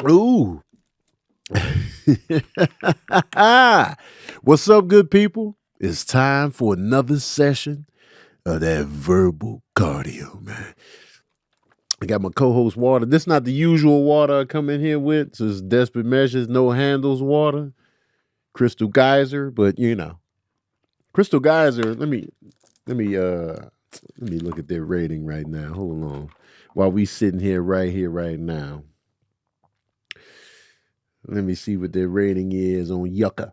Ooh. What's up, good people? It's time for another session of that verbal cardio, man. I got my co-host water. This is not the usual water I come in here with. So it's Desperate Measures, no handles water. Crystal Geyser, but you know. Crystal Geyser, let me look at their rating right now. Hold on. While we sitting here right now. Let me see what their rating is on Yucca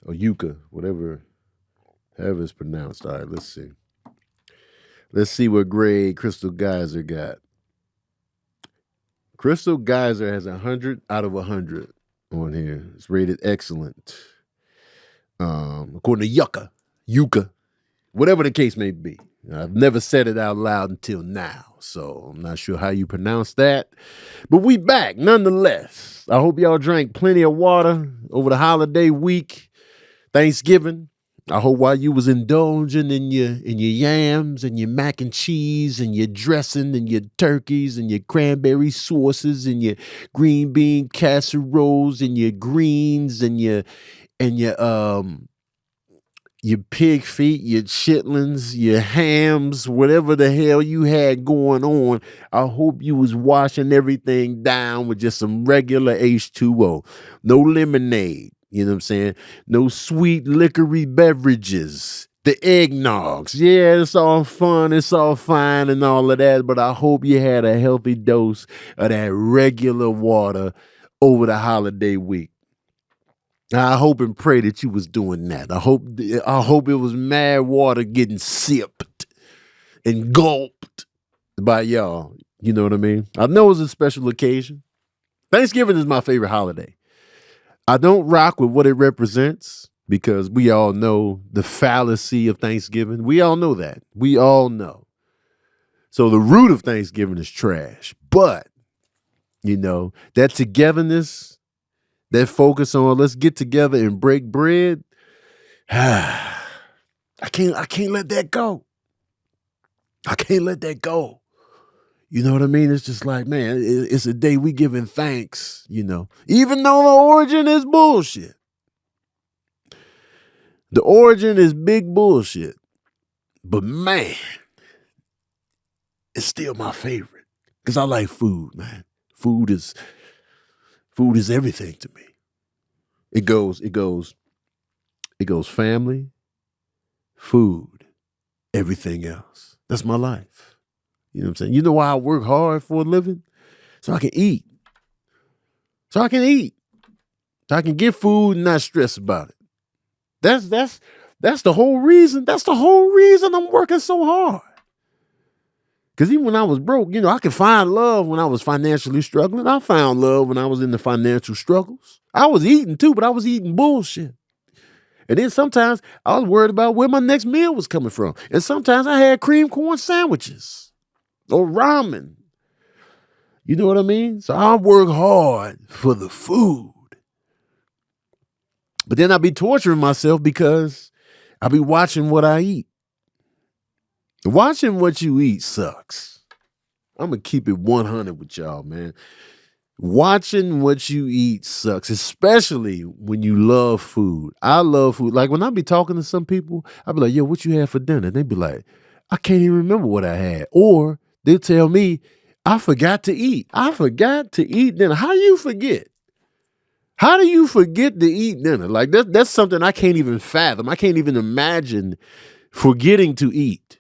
or Yucca, however it's pronounced. All right, let's see. Let's see what grade Crystal Geyser got. Crystal Geyser has 100 out of 100 on here. It's rated excellent. According to Yucca, whatever the case may be. I've never said it out loud until now, so I'm not sure how you pronounce that. But we back nonetheless. I hope y'all drank plenty of water over the holiday week, Thanksgiving. I hope while you was indulging in your yams and your mac and cheese and your dressing and your turkeys and your cranberry sauces and your green bean casseroles and your greens and your pig feet, your chitlins, your hams, whatever the hell you had going on. I hope you was washing everything down with just some regular H2O. No lemonade, you know what I'm saying? No sweet liquory beverages. The eggnogs. Yeah, it's all fun, it's all fine and all of that, but I hope you had a healthy dose of that regular water over the holiday week. I hope and pray that you was doing that. I hope it was mad water getting sipped and gulped by y'all. You know what I mean? I know it's a special occasion. Thanksgiving is my favorite holiday. I don't rock with what it represents because we all know the fallacy of Thanksgiving. We all know that. We all know. So the root of Thanksgiving is trash. But, you know, that togetherness, that focus on let's get together and break bread. I can't let that go. I can't let that go. You know what I mean? It's just like, man, it's a day we giving thanks, you know, even though the origin is bullshit. The origin is big bullshit. But man, it's still my favorite because I like food, man. Food is everything to me. It goes family, food, everything else. That's my life. You know what I'm saying? You know why I work hard for a living? So I can eat. So I can get food and not stress about it. That's the whole reason. That's the whole reason I'm working so hard. Because even when I was broke, you know, I could find love when I was financially struggling. I found love when I was in the financial struggles. I was eating too, but I was eating bullshit. And then sometimes I was worried about where my next meal was coming from. And sometimes I had cream corn sandwiches or ramen. You know what I mean? So I work hard for the food. But then I be torturing myself because I be watching what I eat. Watching what you eat sucks. I'm going to keep it 100 with y'all, man. Watching what you eat sucks, especially when you love food. I love food. Like when I be talking to some people, I be like, yo, what you had for dinner? They be like, I can't even remember what I had. Or they tell me, I forgot to eat. I forgot to eat dinner. How do you forget? How do you forget to eat dinner? Like that's something I can't even fathom. I can't even imagine forgetting to eat.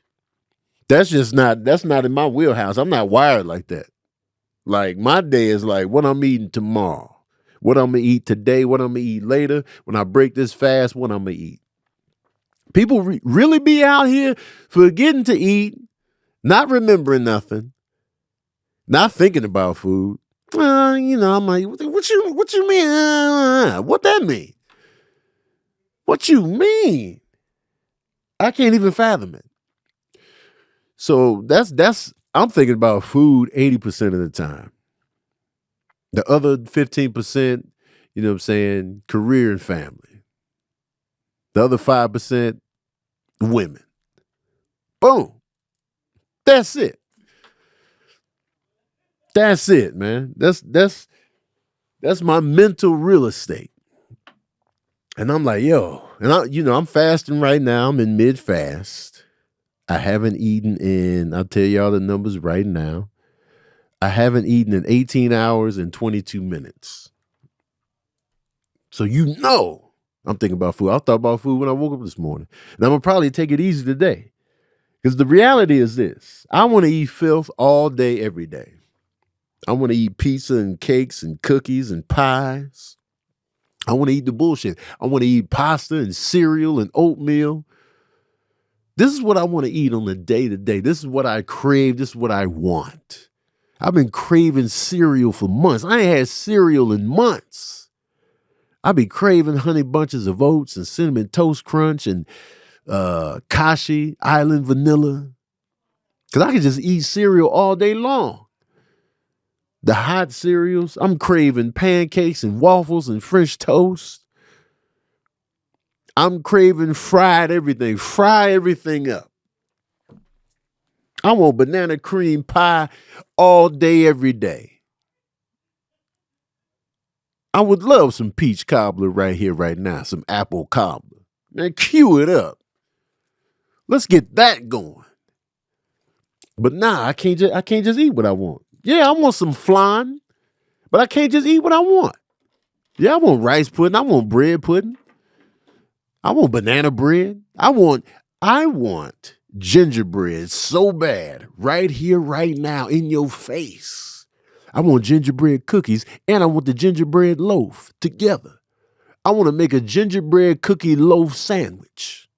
That's not in my wheelhouse. I'm not wired like that. Like my day is like what I'm eating tomorrow, what I'm gonna eat today, what I'm gonna eat later. When I break this fast, what I'm gonna eat. People really be out here forgetting to eat, not remembering nothing, not thinking about food. You know, I'm like, what you mean? What that mean? What you mean? I can't even fathom it. So that's I'm thinking about food 80% of the time. The other 15%, you know what I'm saying, career and family. The other 5%, women. Boom. That's it. That's it, man. That's That's my mental real estate. And I'm like, yo, and I'm fasting right now. I'm in mid fast. I haven't eaten I'll tell y'all the numbers right now. I haven't eaten in 18 hours and 22 minutes. So I'm thinking about food. I thought about food when I woke up this morning. And I'm going to probably take it easy today. Because the reality is this. I want to eat filth all day, every day. I want to eat pizza and cakes and cookies and pies. I want to eat the bullshit. I want to eat pasta and cereal and oatmeal. This is what I want to eat on a day-to-day. This is what I crave. This is what I want. I've been craving cereal for months. I ain't had cereal in months. I be craving Honey Bunches of Oats and Cinnamon Toast Crunch and Kashi Island Vanilla. Because I can just eat cereal all day long. The hot cereals. I'm craving pancakes and waffles and French toast. I'm craving fried everything. Fry everything up. I want banana cream pie all day, every day. I would love some peach cobbler right here, right now. Some apple cobbler. Man, cue it up. Let's get that going. But I can't just eat what I want. Yeah, I want some flan, but I can't just eat what I want. Yeah, I want rice pudding. I want bread pudding. I want banana bread. I want gingerbread so bad right here, right now, in your face. I want gingerbread cookies and I want the gingerbread loaf together. I want to make a gingerbread cookie loaf sandwich.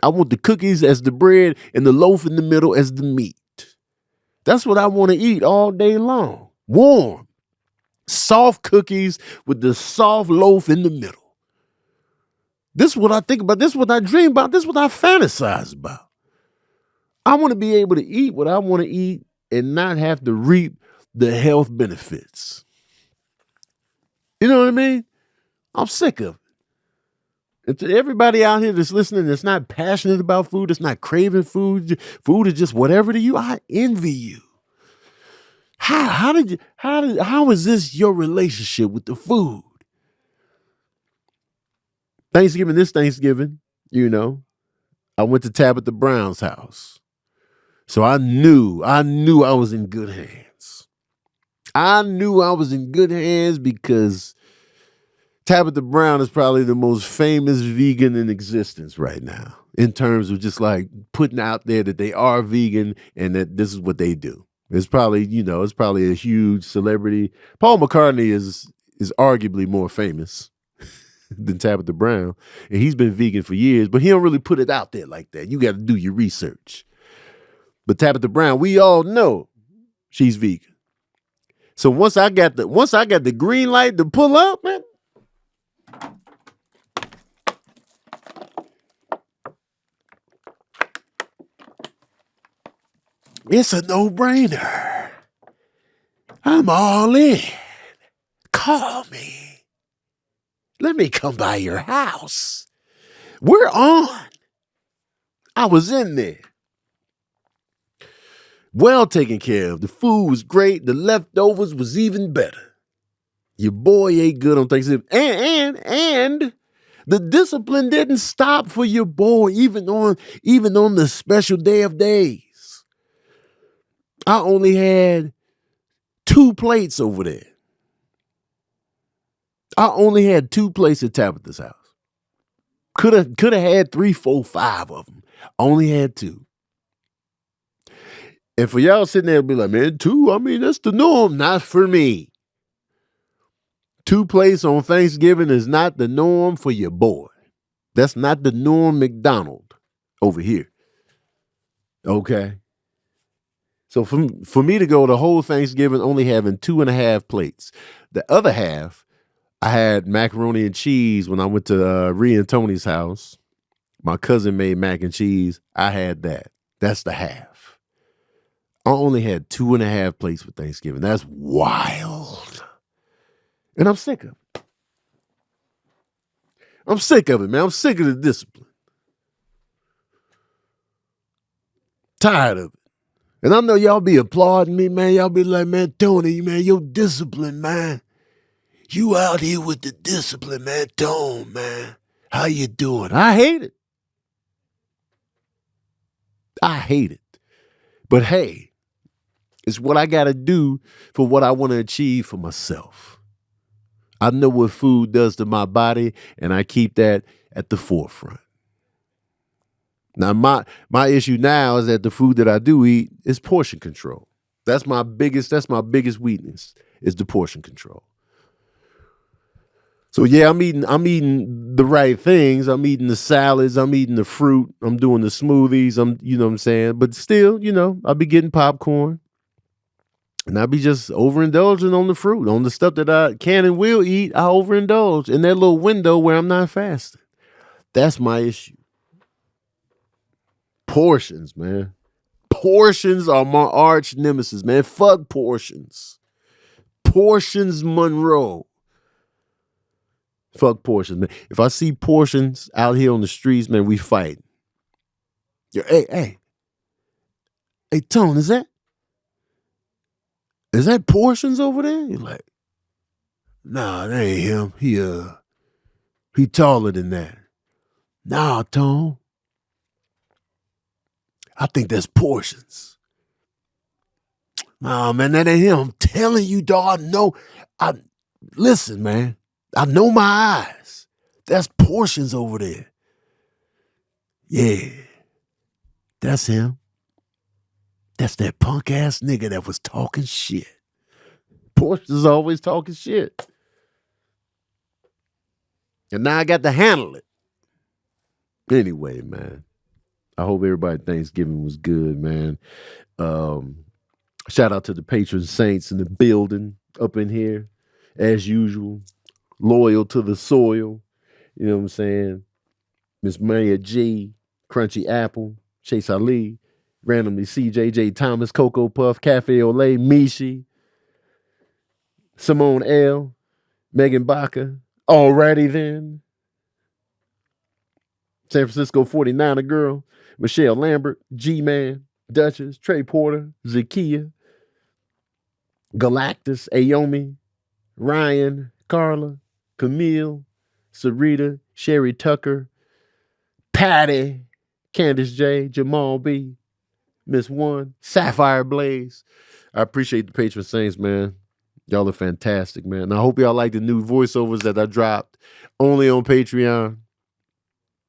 I want the cookies as the bread and the loaf in the middle as the meat. That's what I want to eat all day long. Warm, soft cookies with the soft loaf in the middle. This is what I think about. This is what I dream about. This is what I fantasize about. I want to be able to eat what I want to eat and not have to reap the health benefits. You know what I mean? I'm sick of it. And to everybody out here that's listening that's not passionate about food, that's not craving food, food is just whatever to you, I envy you. How is this your relationship with the food? This Thanksgiving, I went to Tabitha Brown's house. So I knew I was in good hands. I knew I was in good hands because Tabitha Brown is probably the most famous vegan in existence right now in terms of just like putting out there that they are vegan and that this is what they do. It's probably a huge celebrity. Paul McCartney is arguably more famous than Tabitha Brown, and he's been vegan for years, but he don't really put it out there like that. You got to do your research. But Tabitha Brown, we all know she's vegan. So once I got the green light to pull up, man, it's a no-brainer. I'm all in. Call me. Let me come by your house. We're on. I was in there. Well taken care of. The food was great. The leftovers was even better. Your boy ate good on Thanksgiving. And the discipline didn't stop for your boy, even on the special day of days. I only had 2 plates over there. I only had 2 plates at Tabitha's house. Could have had 3, 4, 5 of them. Only had 2. And for y'all sitting there and be like, man, 2, I mean, that's the norm. Not for me. 2 plates on Thanksgiving is not the norm for your boy. That's not the norm McDonald over here. Okay? So for me to go the whole Thanksgiving only having 2.5 plates. The other half, I had macaroni and cheese when I went to Rhea and Tony's house. My cousin made mac and cheese. I had that. That's the half. I only had 2.5 plates for Thanksgiving. That's wild. And I'm sick of it. I'm sick of it, man. I'm sick of the discipline. Tired of it. And I know y'all be applauding me, man. Y'all be like, man, Tony, man, your discipline, man. You out here with the discipline, man. Tone, man. How you doing? I hate it. I hate it. But hey, it's what I got to do for what I want to achieve for myself. I know what food does to my body, and I keep that at the forefront. Now, my issue now is that the food that I do eat is portion control. That's my biggest weakness is the portion control. So yeah, I'm eating the right things. I'm eating the salads. I'm eating the fruit. I'm doing the smoothies. You know what I'm saying? But still, I'll be getting popcorn. And I'll be just overindulging on the fruit, on the stuff that I can and will eat. I overindulge in that little window where I'm not fasting. That's my issue. Portions, man. Portions are my arch nemesis, man. Fuck portions. Portions Monroe. Fuck portions, man. If I see portions out here on the streets, man, we fight. Hey, Tone, is that portions over there? You're like, nah, that ain't him. He taller than that. Nah, Tone. I think that's portions. Nah, man, that ain't him. I'm telling you, dog. Listen, man. I know my eyes. That's portions over there. Yeah. That's him. That's that punk ass nigga that was talking shit. Portions is always talking shit. And now I got to handle it. Anyway, man. I hope everybody Thanksgiving was good, man. Shout out to the patron saints in the building up in here. As usual. Loyal to the soil. You know what I'm saying? Miss Maya G, Crunchy Apple, Chase Ali, randomly CJJ Thomas, Cocoa Puff, Cafe Olay, Mishi, Simone L, Megan Baca. Alrighty then. San Francisco 49er girl, Michelle Lambert, G-Man, Duchess, Trey Porter, Zakia, Galactus, Ayomi, Ryan, Carla, Camille, Sarita, Sherry Tucker, Patty, Candace J, Jamal B, Miss One, Sapphire Blaze. I appreciate the patron saints, man. Y'all are fantastic, man. And I hope y'all like the new voiceovers that I dropped only on Patreon.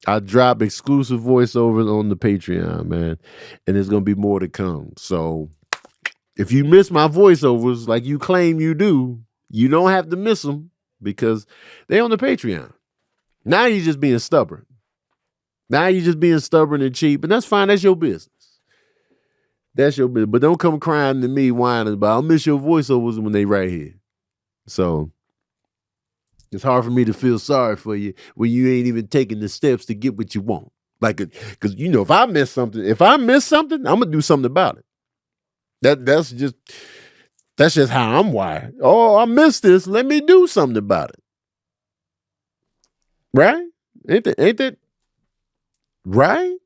I drop exclusive voiceovers on the Patreon, man. And there's going to be more to come. So if you miss my voiceovers like you claim you do, you don't have to miss them because they're on the Patreon. Now you're just being stubborn. Now you're just being stubborn and cheap. And that's fine. That's your business. That's your business. But don't come crying to me, whining about, I'll miss your voiceovers when they right here. So it's hard for me to feel sorry for you when you ain't even taking the steps to get what you want. Like, because, if I miss something, I'm going to do something about it. That's just how I'm wired. Oh, I missed this. Let me do something about it. Right? Ain't that right?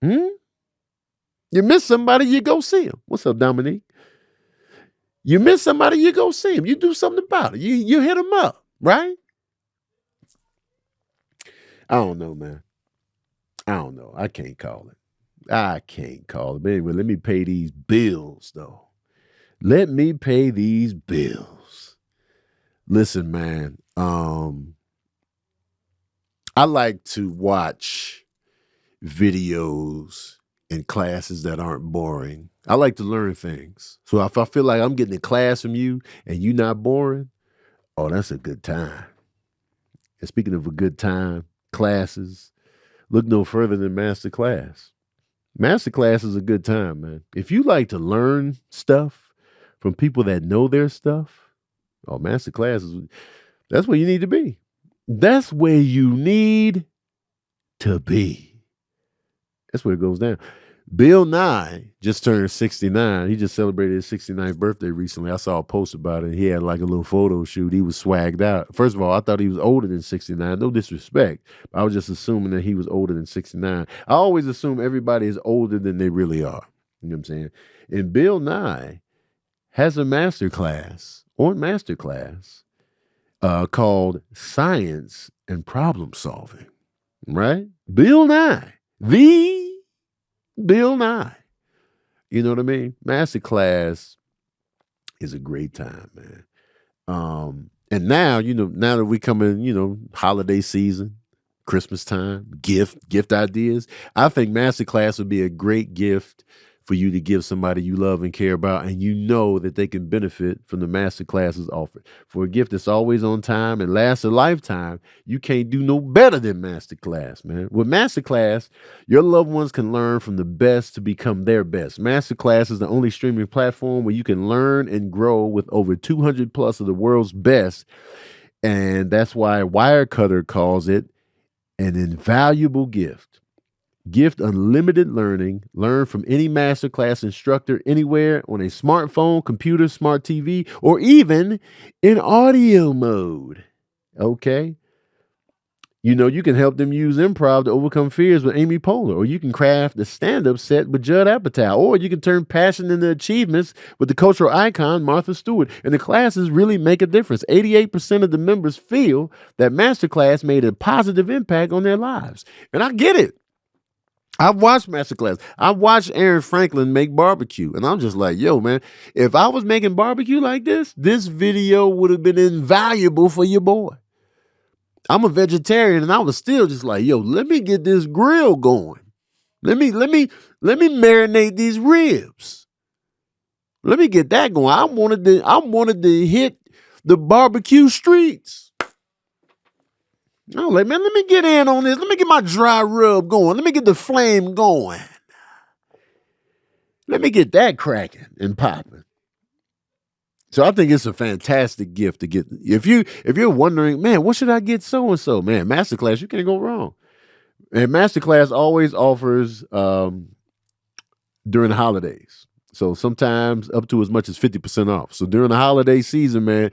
You miss somebody, you go see him. What's up, Dominique? You miss somebody, you go see him. You do something about it. You hit him up, right? I don't know, man. I don't know. I can't call it. But anyway, let me pay these bills, though. Let me pay these bills. Listen, man. I like to watch videos and classes that aren't boring. I like to learn things. So if I feel like I'm getting a class from you and you not boring, oh, that's a good time. And speaking of a good time, classes, look no further than Masterclass. Masterclass is a good time, man. If you like to learn stuff from people that know their stuff, oh, Masterclass that's where you need to be. That's where you need to be. That's where it goes down. Bill Nye just turned 69. He just celebrated his 69th birthday recently. I saw a post about it. He had like a little photo shoot. He was swagged out. First of all, I thought he was older than 69. No disrespect. I was just assuming that he was older than 69. I always assume everybody is older than they really are. You know what I'm saying? And Bill Nye has a master class on Masterclass called Science and Problem Solving, right? Bill Nye, the Bill Nye. You know what I mean? Masterclass is a great time, man. And now, now that we come in, holiday season, Christmas time, gift ideas, I think Masterclass would be a great gift for you to give somebody you love and care about, and you know that they can benefit from the Masterclasses offered. For a gift that's always on time and lasts a lifetime, you can't do no better than Masterclass, man. With Masterclass, your loved ones can learn from the best to become their best. Masterclass is the only streaming platform where you can learn and grow with over 200 plus of the world's best, and that's why Wirecutter calls it an invaluable gift. Gift unlimited learning. Learn from any Masterclass instructor anywhere on a smartphone, computer, smart TV, or even in audio mode. Okay? You can help them use improv to overcome fears with Amy Poehler, or you can craft a stand-up set with Judd Apatow, or you can turn passion into achievements with the cultural icon Martha Stewart. And the classes really make a difference. 88% of the members feel that Masterclass made a positive impact on their lives. And I get it. I've watched Masterclass. I watched Aaron Franklin make barbecue. And I'm just like, yo, man, if I was making barbecue like this video would have been invaluable for your boy. I'm a vegetarian and I was still just like, yo, let me get this grill going. Let me marinate these ribs. Let me get that going. I wanted to hit the barbecue streets. I was like, man, let me get in on this. Let me get my dry rub going. Let me get the flame going. Let me get that cracking and popping. So I think it's a fantastic gift to get. If you're wondering, man, what should I get so and so? Man, Masterclass, you can't go wrong. And Masterclass always offers during the holidays. So sometimes up to as much as 50% off. So during the holiday season, man,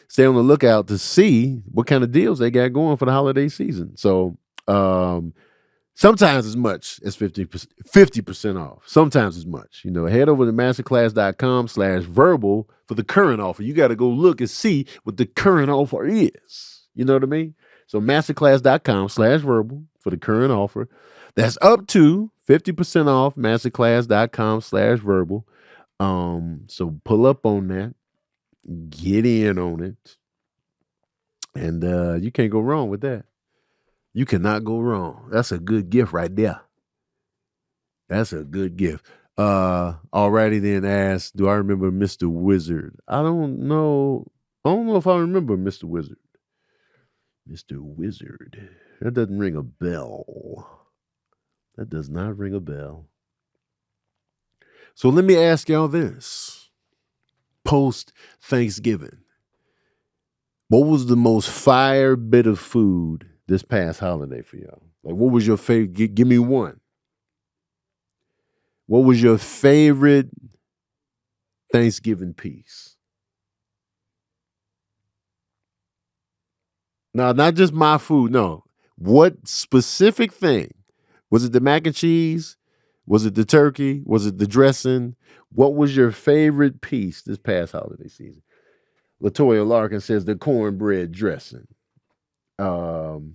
stay on the lookout to see what kind of deals they got going for the holiday season. So sometimes as much as 50% off. Sometimes as much. Head over to masterclass.com/verbal for the current offer. You got to go look and see what the current offer is. You know what I mean? So masterclass.com/verbal for the current offer. That's up to 50% off, masterclass.com/verbal. So pull up on that. Get in on it. And you can't go wrong with that. You cannot go wrong. That's a good gift right there. That's a good gift. Alrighty then asked, do I remember Mr. Wizard? I don't know. I don't know if I remember Mr. Wizard. Mr. Wizard. That doesn't ring a bell. That does not ring a bell. So let me ask y'all this. Post Thanksgiving, what was the most fire bit of food this past holiday for y'all? Like, what was your favorite? Give me one. What was your favorite Thanksgiving piece? No, not just my food. No. What specific thing? Was it the mac and cheese? Was it the turkey? Was it the dressing? What was your favorite piece this past holiday season? Latoya Larkin says the cornbread dressing. Mishi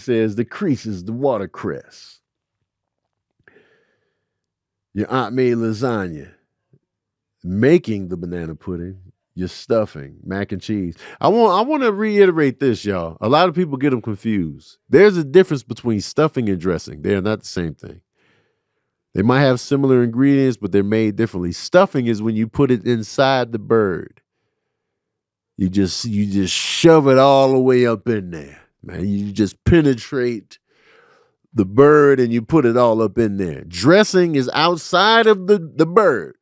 says the creases, the watercress. Your aunt made lasagna. Making the banana pudding. Your stuffing, mac and cheese. I want to reiterate this, y'all. A lot of people get them confused. There's a difference between stuffing and dressing. They are not the same thing. They might have similar ingredients, but they're made differently. Stuffing is when you put it inside the bird. You just shove it all the way up in there, man. You just penetrate the bird and you put it all up in there. Dressing is outside of the bird.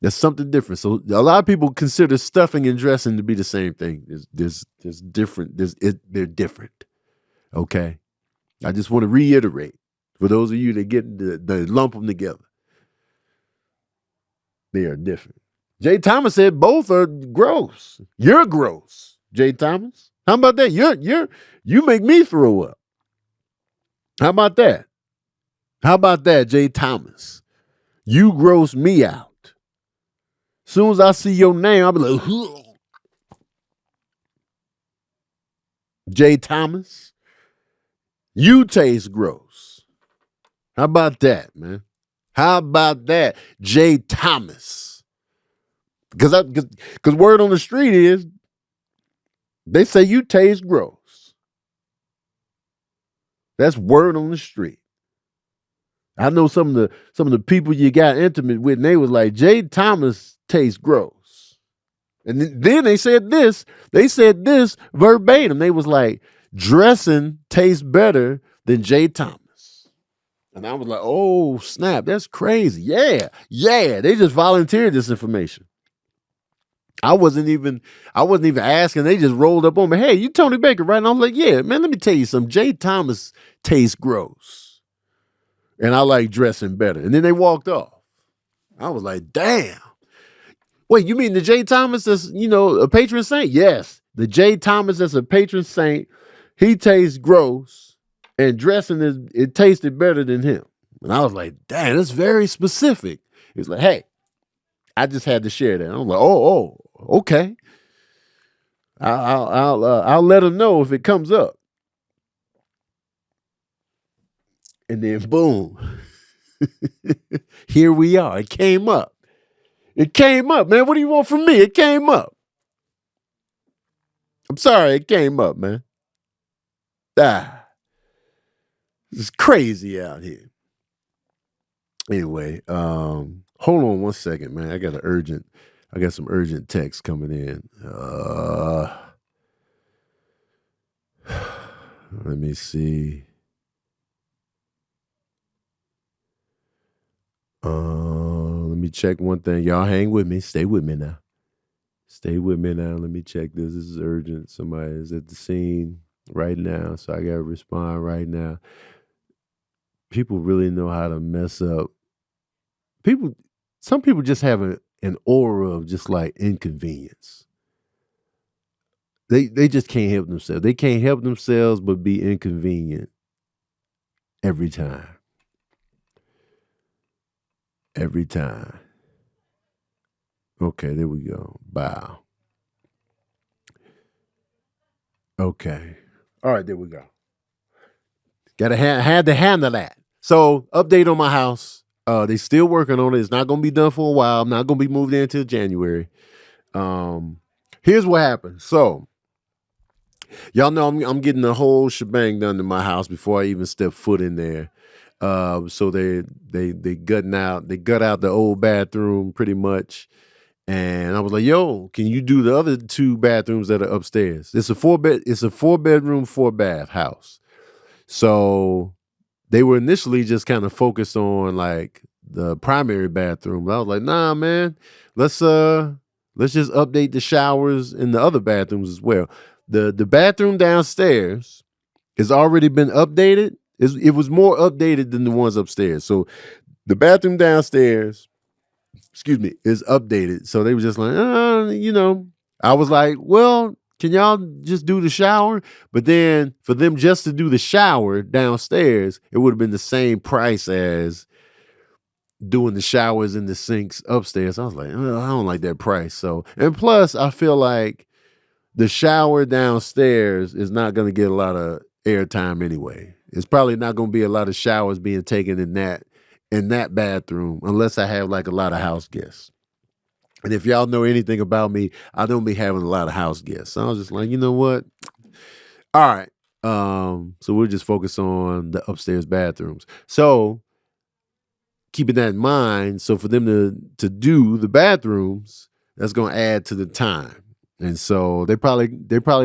That's something different. So a lot of people consider stuffing and dressing to be the same thing. There's different. They're different. Okay, I just want to reiterate for those of you that get the lump them together. They are different. Jay Thomas said both are gross. You're gross, Jay Thomas. How about that? You make me throw up. How about that? How about that, Jay Thomas? You gross me out. Soon as I see your name, I'll be like, "Ugh." Jay Thomas, you taste gross. How about that, man? How about that, Jay Thomas? Because word on the street is they say you taste gross. That's word on the street. I know some of the people you got intimate with, and they was like, Jay Thomas tastes gross. And then they said this. They said this verbatim. They was like, dressing tastes better than Jay Thomas. And I was like, oh, snap, that's crazy. Yeah, yeah. They just volunteered this information. I wasn't even asking. They just rolled up on me. Hey, you Tony Baker, right? And I was like, yeah, man, let me tell you something. Jay Thomas tastes gross. And I like dressing better. And then they walked off. I was like, damn. Wait, you mean the Jay Thomas that's, a patron saint? Yes. The Jay Thomas that's a patron saint, he tastes gross. And dressing it tasted better than him. And I was like, damn, that's very specific. He's like, hey, I just had to share that. I was like, oh, okay. I'll let him know if it comes up. And then boom, here we are. It came up. It came up, man. What do you want from me? It came up. I'm sorry, it came up, man. It's crazy out here. Anyway, hold on one second, man. I got some urgent text coming in. Let me see. Let me check one thing. Y'all hang with me. Stay with me now. Stay with me now. Let me check this. This is urgent. Somebody is at the scene right now, so I gotta respond right now. People really know how to mess up. Some people just have an aura of just like inconvenience. They just can't help themselves. They can't help themselves but be inconvenient every time. Every time. Okay, there we go. Bow. Okay. All right, there we go. Had to handle that. So, update on my house. They still working on it. It's not gonna be done for a while. I'm not gonna be moved in until January. Here's what happened. So, y'all know I'm getting the whole shebang done to my house before I even step foot in there. So they gut out the old bathroom pretty much. And I was like, yo, can you do the other two bathrooms that are upstairs? It's a 4-bedroom, 4-bath house. So they were initially just kind of focused on like the primary bathroom. I was like, nah, man, let's just update the showers in the other bathrooms as well. The bathroom downstairs has already been updated. It was more updated than the ones upstairs. So the bathroom downstairs, is updated. So they were just like, I was like, well, can y'all just do the shower? But then for them just to do the shower downstairs, it would have been the same price as doing the showers and the sinks upstairs. I was like, I don't like that price. So, and plus I feel like the shower downstairs is not going to get a lot of airtime anyway. It's probably not going to be a lot of showers being taken in that bathroom unless I have like a lot of house guests. And if y'all know anything about me, I don't be having a lot of house guests. So I was just like, you know what? All right. So we'll just focus on the upstairs bathrooms. So keeping that in mind, so for them to do the bathrooms, that's going to add to the time. And so they're probably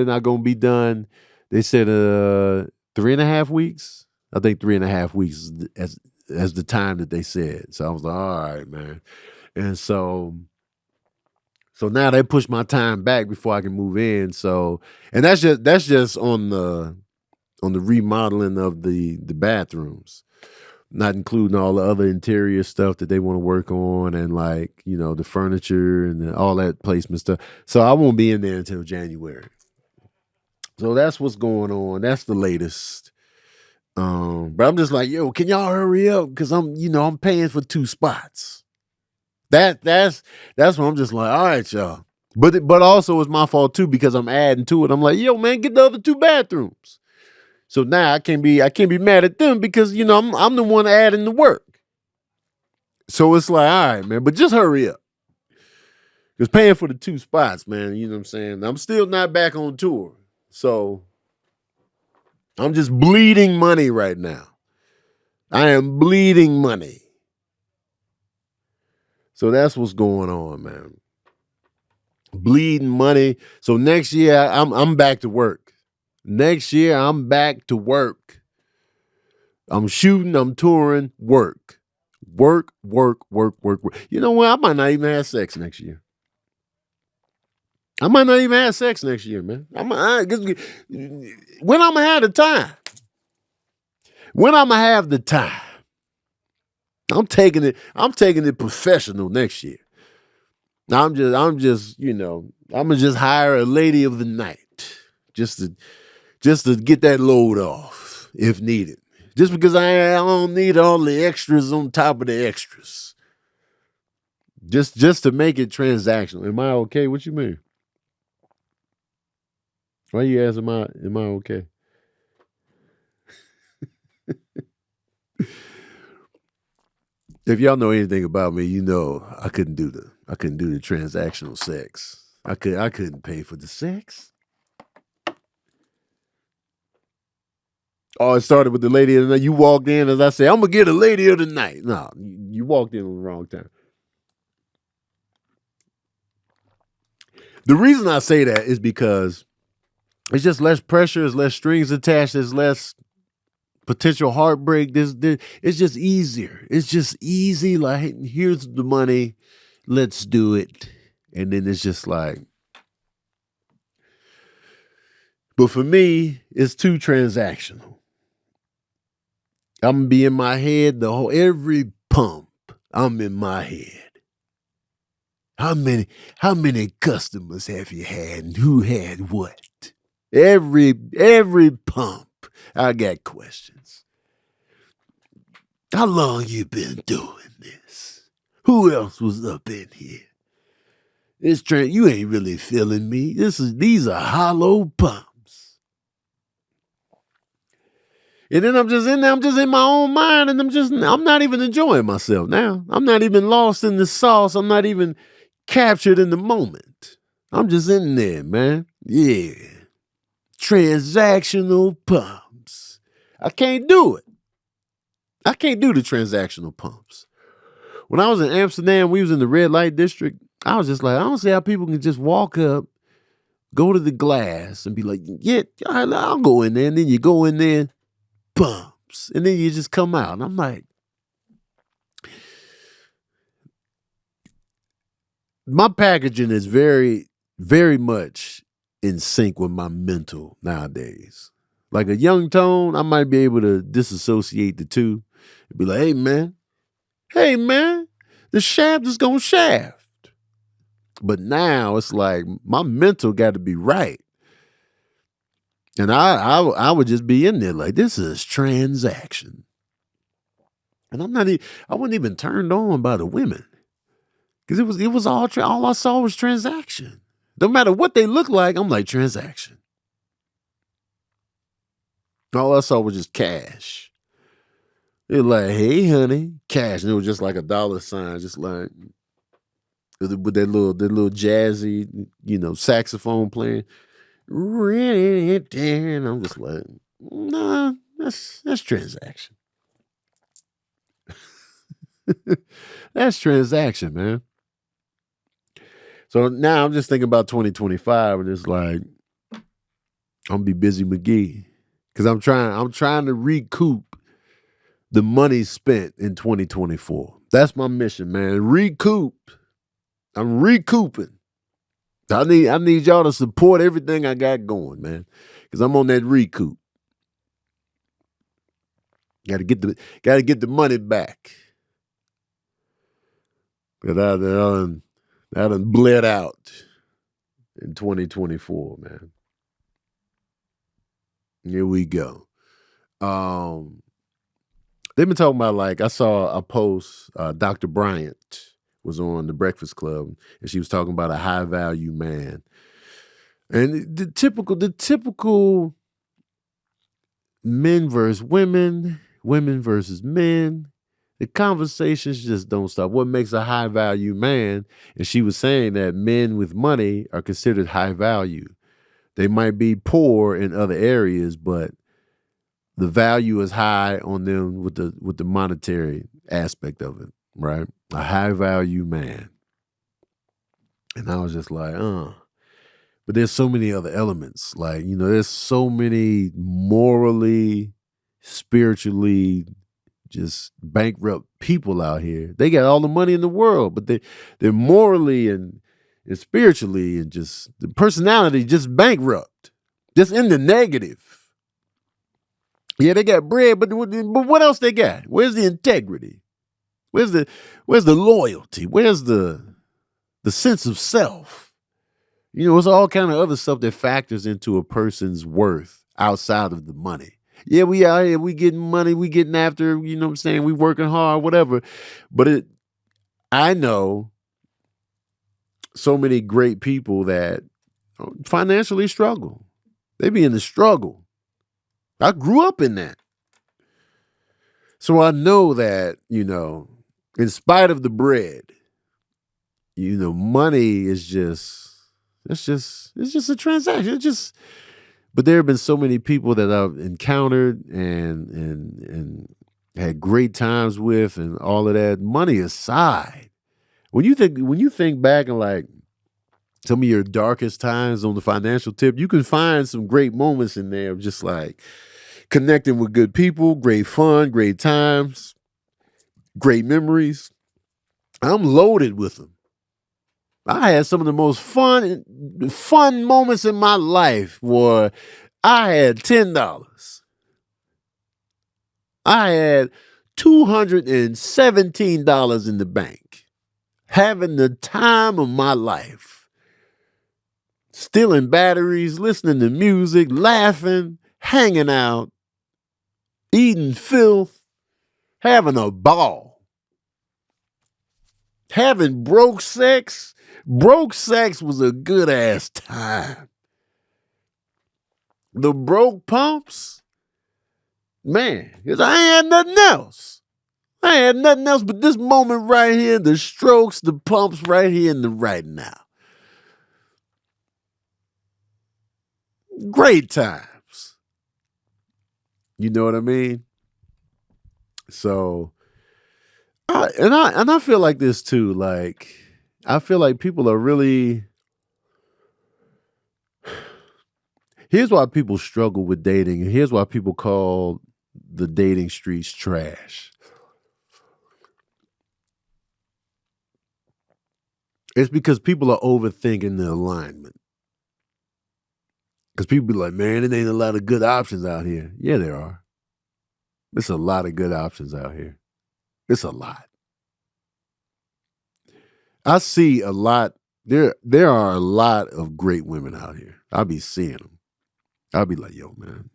not going to be done. They said 3.5 weeks. I think 3.5 weeks as the time that they said. So I was like, all right, man. And so now they push my time back before I can move in. So, and that's just on the remodeling of the bathrooms, not including all the other interior stuff that they want to work on and like, the furniture and all that placement stuff. So I won't be in there until January. So that's what's going on. That's the latest. But I'm just like, yo, can y'all hurry up? Because I'm paying for 2 spots. That's what I'm just like, all right, y'all. But also it's my fault too because I'm adding to it. I'm like, yo, man, get the other 2 bathrooms. So now I can't be mad at them because I'm the one adding the work. So it's like, all right, man, but just hurry up. Because paying for the 2 spots, man, you know what I'm saying? I'm still not back on tour. So I'm just bleeding money right now. I am bleeding money. So that's what's going on, man. Bleeding money. So next year I'm back to work. Next year I'm back to work. I'm shooting, I'm touring, work. Work. You know what? I might not even have sex next year. I might not even have sex next year, man. When I'm gonna have the time. When I'm gonna have the time. I'm taking it professional next year. I'm just, I'm gonna just hire a lady of the night. Just to get that load off if needed. Just because I don't need all the extras on top of the extras. Just to make it transactional. Am I okay? What you mean? Why you ask, am I okay? If y'all know anything about me, you know I couldn't do the transactional sex. I couldn't pay for the sex. Oh, it started with the lady of the night. You walked in, as I say, I'm gonna get a lady of the night. No, you walked in on the wrong time. The reason I say that is because it's just less pressure, there's less strings attached, there's less potential heartbreak. It's just easier. It's just easy. Like, here's the money, let's do it. And then it's just like, but for me, it's too transactional. I'm gonna be in my head every pump. I'm in my head. How many customers have you had and who had what? Every pump, I got questions. How long you been doing this? Who else was up in here? You ain't really feeling me. These are hollow pumps. And then I'm just in there, I'm just in my own mind, and I'm not even enjoying myself now. I'm not even lost in the sauce. I'm not even captured in the moment. I'm just in there, man. Yeah. Transactional pumps. I can't do it. I can't do the transactional pumps. When I was in Amsterdam, we was in the red light district. I was just like, I don't see how people can just walk up, go to the glass and be like, yeah, I'll go in there. And then you go in there, pumps. And then you just come out. And I'm like, my packaging is very, very much in sync with my mental nowadays. Like a young tone, I might be able to disassociate the two and be like, hey, man, the shaft is going to shaft. But now it's like my mental got to be right. And I would just be in there like, this is transaction. And I wasn't even turned on by the women. Because it was all I saw was transaction. No matter what they look like, I'm like, transaction. All I saw was just cash. They were like, hey, honey, cash. And it was just like a dollar sign, just like with that little jazzy, saxophone playing. And I'm just like, nah, that's transaction. That's transaction, man. So now I'm just thinking about 2025, and it's like I'm gonna be busy McGee because I'm trying to recoup the money spent in 2024. That's my mission, man. Recoup. I'm recouping. I need y'all to support everything I got going, man, because I'm on that recoup. Got to get the money back. Cause I done bled out in 2024, man. Here we go. They've been talking about, like, I saw a post, Dr. Bryant was on the Breakfast Club, and she was talking about a high value man. And the typical men versus women, women versus men, the conversations just don't stop. What makes a high value man? And she was saying that men with money are considered high value. They might be poor in other areas, but the value is high on them with the monetary aspect of it, right? A high value man. And I was just like, But there's so many other elements. Like, there's so many morally, spiritually, just bankrupt people out here. They got all the money in the world, but they're morally and spiritually and just the personality just bankrupt, just in the negative. Yeah, they got bread, but what else they got? Where's the integrity? Where's the loyalty? Where's the sense of self? It's all kind of other stuff that factors into a person's worth outside of the money. Yeah, we out here, we getting money, we getting after, what I'm saying? We working hard, whatever. But I know so many great people that financially struggle. They be in the struggle. I grew up in that. So I know that, in spite of the bread, money is it's just a transaction. But there have been so many people that I've encountered and had great times with and all of that. Money aside, when you think back and like some of your darkest times on the financial tip, you can find some great moments in there of just like connecting with good people, great fun, great times, great memories. I'm loaded with them. I had some of the most fun moments in my life where I had $10. I had $217 in the bank, having the time of my life, stealing batteries, listening to music, laughing, hanging out, eating filth, having a ball, having broke sex. Broke sex was a good ass time. The broke pumps, man, because I ain't had nothing else. I ain't had nothing else but this moment right here, the strokes, the pumps right here in the right now. Great times. You know what I mean? So, I feel like this too. Like, I feel like people are really. Here's why people struggle with dating, and here's why people call the dating streets trash. It's because people are overthinking the alignment. Because people be like, man, it ain't a lot of good options out here. Yeah, there are. There's a lot of good options out here. It's a lot. I see a lot. There are a lot of great women out here. I'll be seeing them. I'll be like, yo, man.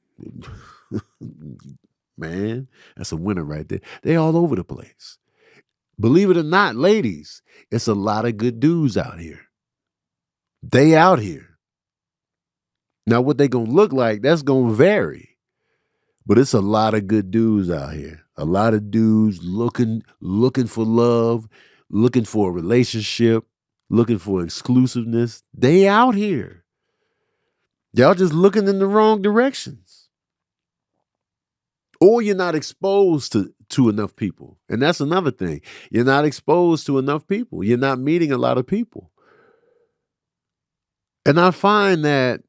Man, that's a winner right there. They all over the place. Believe it or not, ladies, it's a lot of good dudes out here. They out here. Now, what they gonna look like, that's gonna vary. But it's a lot of good dudes out here. A lot of dudes looking for love, looking for a relationship, looking for exclusiveness. They out here. Y'all just looking in the wrong directions. Or you're not exposed to enough people. And that's another thing. You're not exposed to enough people. You're not meeting a lot of people. And I find that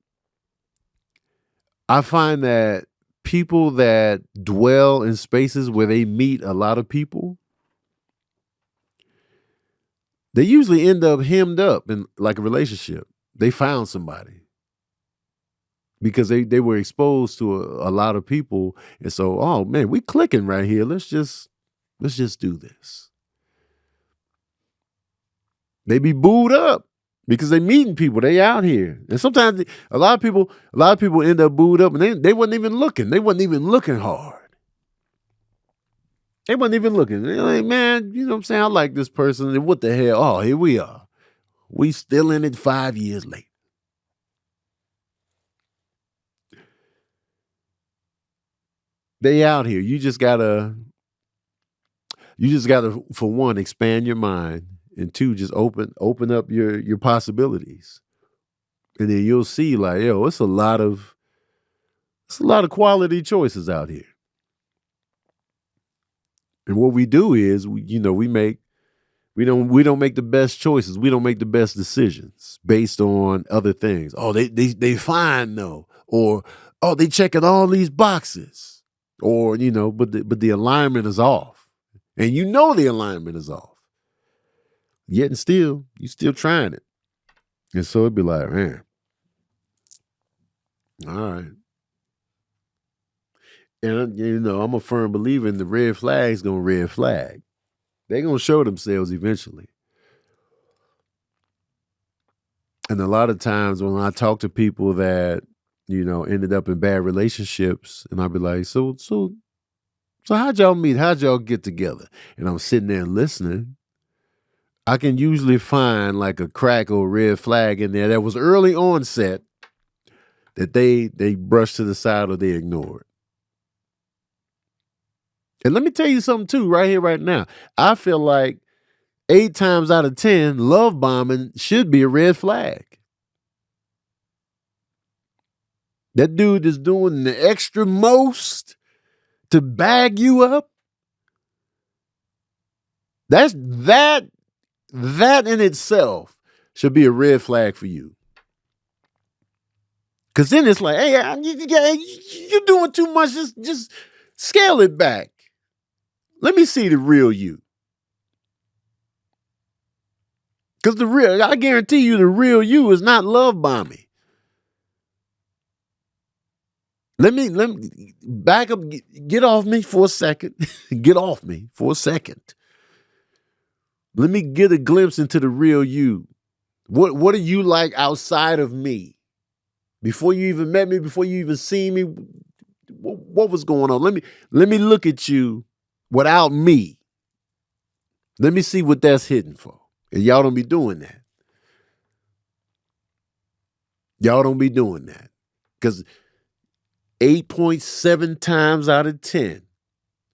people that dwell in spaces where they meet a lot of people, they usually end up hemmed up in like a relationship. They found somebody because they were exposed to a lot of people. And so, oh man, we clicking right here. Let's just do this. They be booed up because they meeting people. They out here. And sometimes a lot of people end up booed up and they wasn't even looking. They wasn't even looking hard. They wasn't even looking. They're like, man, you know what I'm saying? I like this person. And what the hell? Oh, here we are. We still in it 5 years later. They out here. You just gotta, for one, expand your mind, and two, just open up your possibilities, and then you'll see like, yo, it's a lot of quality choices out here. And what we do is, we don't make the best choices. We don't make the best decisions based on other things. Oh, they fine though, or oh, they checking all these boxes, or but the alignment is off, and the alignment is off. Yet and still, you still trying it, and so it'd be like, man, all right. And I'm a firm believer in the red flag's gonna red flag. They're gonna show themselves eventually. And a lot of times when I talk to people that, ended up in bad relationships, and I'll be like, so how'd y'all meet? How'd y'all get together? And I'm sitting there listening. I can usually find like a crack or a red flag in there that was early onset that they brushed to the side or they ignored. And let me tell you something too, right here, right now. I feel like 8 times out of 10, love bombing should be a red flag. That dude is doing the extra most to bag you up. That in itself should be a red flag for you. Because then it's like, hey, you're doing too much. Just scale it back. Let me see the real you. Because I guarantee you, the real you is not love bombing. Let me back up. Get off me for a second. Get off me for a second. Let me get a glimpse into the real you. What are you like outside of me? Before you even met me, before you even seen me, what was going on? Let me look at you without me. Let me see what that's hitting for. And y'all don't be doing that. Y'all don't be doing that. Because 8.7 times out of 10,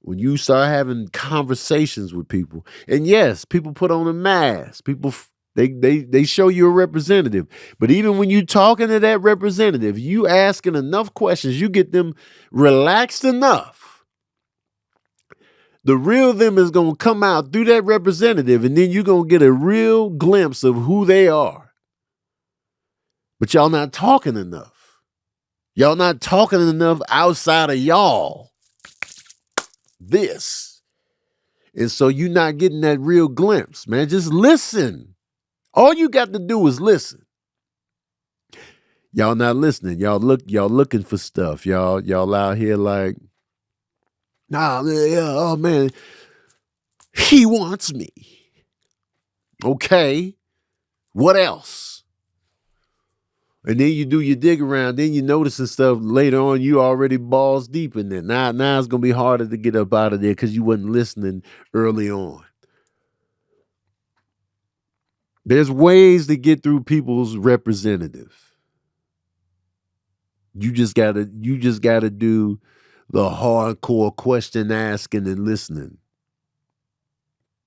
when you start having conversations with people, and yes, people put on a mask. People, they show you a representative. But even when you talking to that representative, you asking enough questions, you get them relaxed enough. The real them is going to come out through that representative, and then you're going to get a real glimpse of who they are. But y'all not talking enough. Y'all not talking enough outside of y'all. This. And so you're not getting that real glimpse, man. Just listen. All you got to do is listen. Y'all not listening. Y'all looking for stuff. Y'all out here like, nah, yeah, oh man, he wants me. Okay. What else? And then you do your dig around, then you noticing stuff later on, you already balls deep in there. Now it's going to be harder to get up out of there because you wasn't listening early on. There's ways to get through people's representative. You just gotta do the hardcore question asking and listening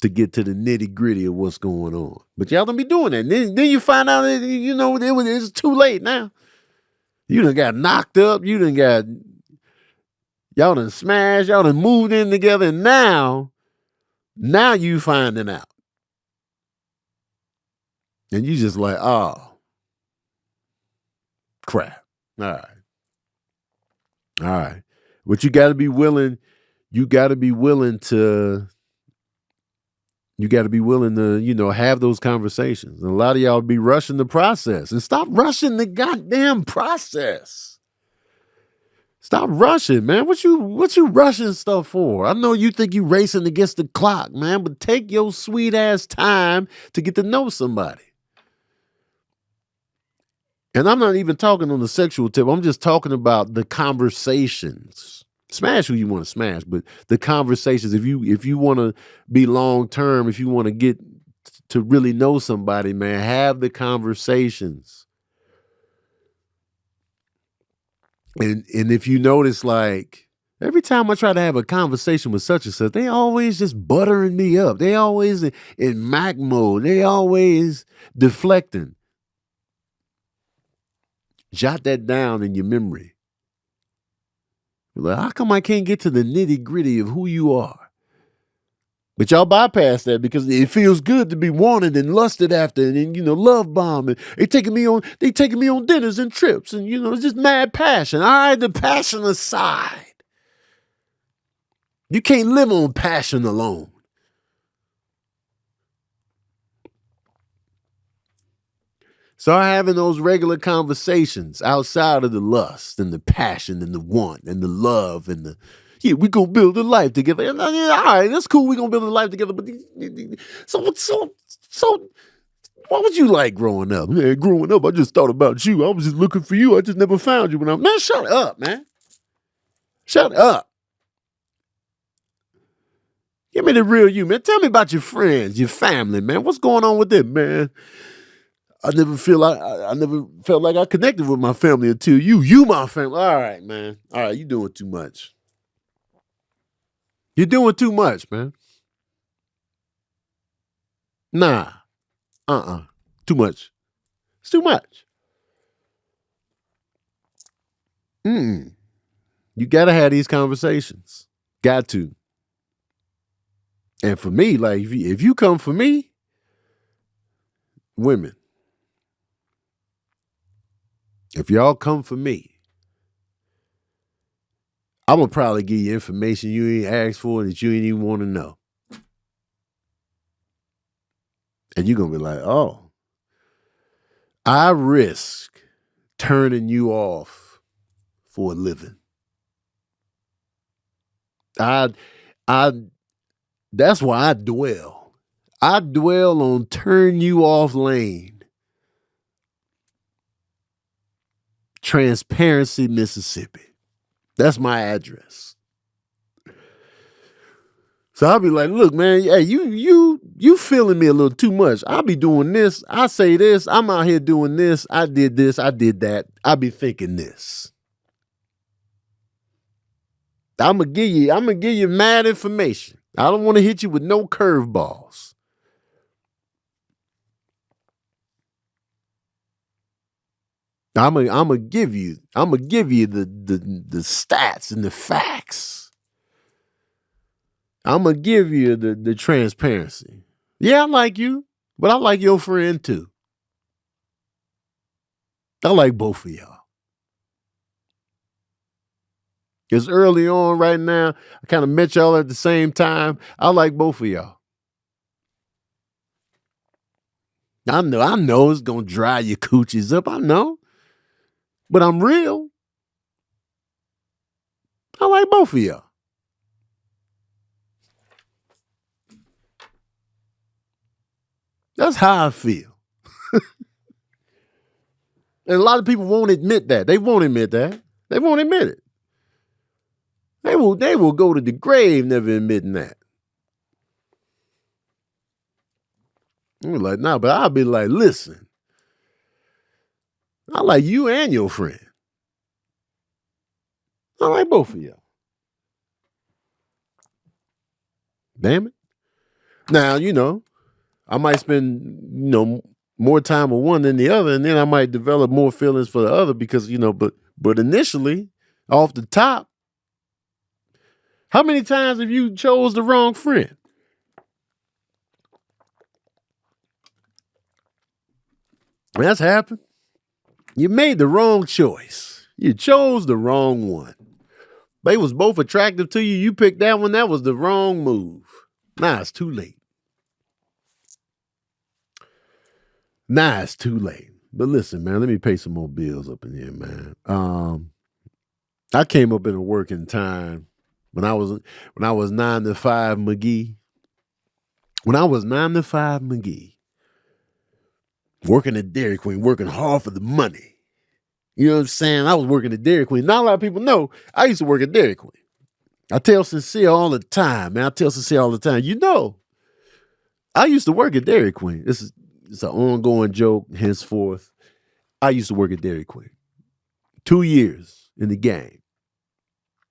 to get to the nitty gritty of what's going on. But y'all don't be doing that. Then you find out that, it's too late now. You done got knocked up. Y'all done smashed. Y'all done moved in together. And now you finding out. And you just like, oh, crap. All right. But you got to be willing to have those conversations. And a lot of y'all be rushing the process. And stop rushing the goddamn process. Stop rushing, man. What you rushing stuff for? I know you think you racing against the clock, man, but take your sweet ass time to get to know somebody. And I'm not even talking on the sexual tip. I'm just talking about the conversations. Smash who you want to smash, but the conversations, if you want to be long term, if you want to get to really know somebody, man, have the conversations. And if you notice, like, every time I try to have a conversation with such and such, they always just buttering me up. They always in Mac mode. They always deflecting. Jot that down in your memory. Like, how come I can't get to the nitty gritty of who you are? But y'all bypass that because it feels good to be wanted and lusted after and love bomb. And they taking me on dinners and trips and, it's just mad passion. All right, the passion aside. You can't live on passion alone. Start having those regular conversations outside of the lust and the passion and the want and the love and the, we're going to build a life together. And, all right, that's cool. We're going to build a life together. But so what was you like growing up? Man, growing up, I just thought about you. I was just looking for you. I just never found you. Man, shut up, man. Shut up. Give me the real you, man. Tell me about your friends, your family, man. What's going on with them, man? I never felt like I connected with my family until you my family. All right, man. All right, you doing too much. You're doing too much, man. Nah. Too much. It's too much. You got to have these conversations. Got to. And for me, like, if you come for me, women, if y'all come for me, I'm going to probably give you information you ain't asked for and that you ain't even want to know. And you're going to be like, oh, I risk turning you off for a living. That's why I dwell. I dwell on turn you off lane. Transparency, Mississippi. That's my address. So I'll be like, look, man, hey, you feeling me a little too much. I'll be doing this. I say this. I'm out here doing this. I did this. I did that. I'll be thinking this. I'm gonna give you mad information. I don't want to hit you with no curveballs. I'm gonna give you the stats and the facts. I'm gonna give you the transparency. Yeah, I like you, but I like your friend too. I like both of y'all. It's early on right now. I kind of met y'all at the same time. I like both of y'all. I know it's gonna dry your coochies up. I know. But I'm real. I like both of y'all. That's how I feel. And a lot of people won't admit that. They won't admit that. They won't admit it. They will go to the grave never admitting that. I'm like, nah, but I'll be like, listen. I like you and your friend. I like both of y'all. Damn it. Now, I might spend, more time with one than the other, and then I might develop more feelings for the other because, but initially, off the top, how many times have you chose the wrong friend? That's happened. You made the wrong choice. You chose the wrong one. They was both attractive to you. You picked that one. That was the wrong move. Nah, it's too late. But listen, man, let me pay some more bills up in here, man. I came up in a working time when I was 9 to 5 McGee. When I was 9 to 5 McGee, working at Dairy Queen, working hard for the money. You know what I'm saying? I was working at Dairy Queen. Not a lot of people know I used to work at Dairy Queen. I tell Sincere all the time, man. I tell Sincere all the time, I used to work at Dairy Queen. It's an ongoing joke, henceforth. I used to work at Dairy Queen. 2 years in the game.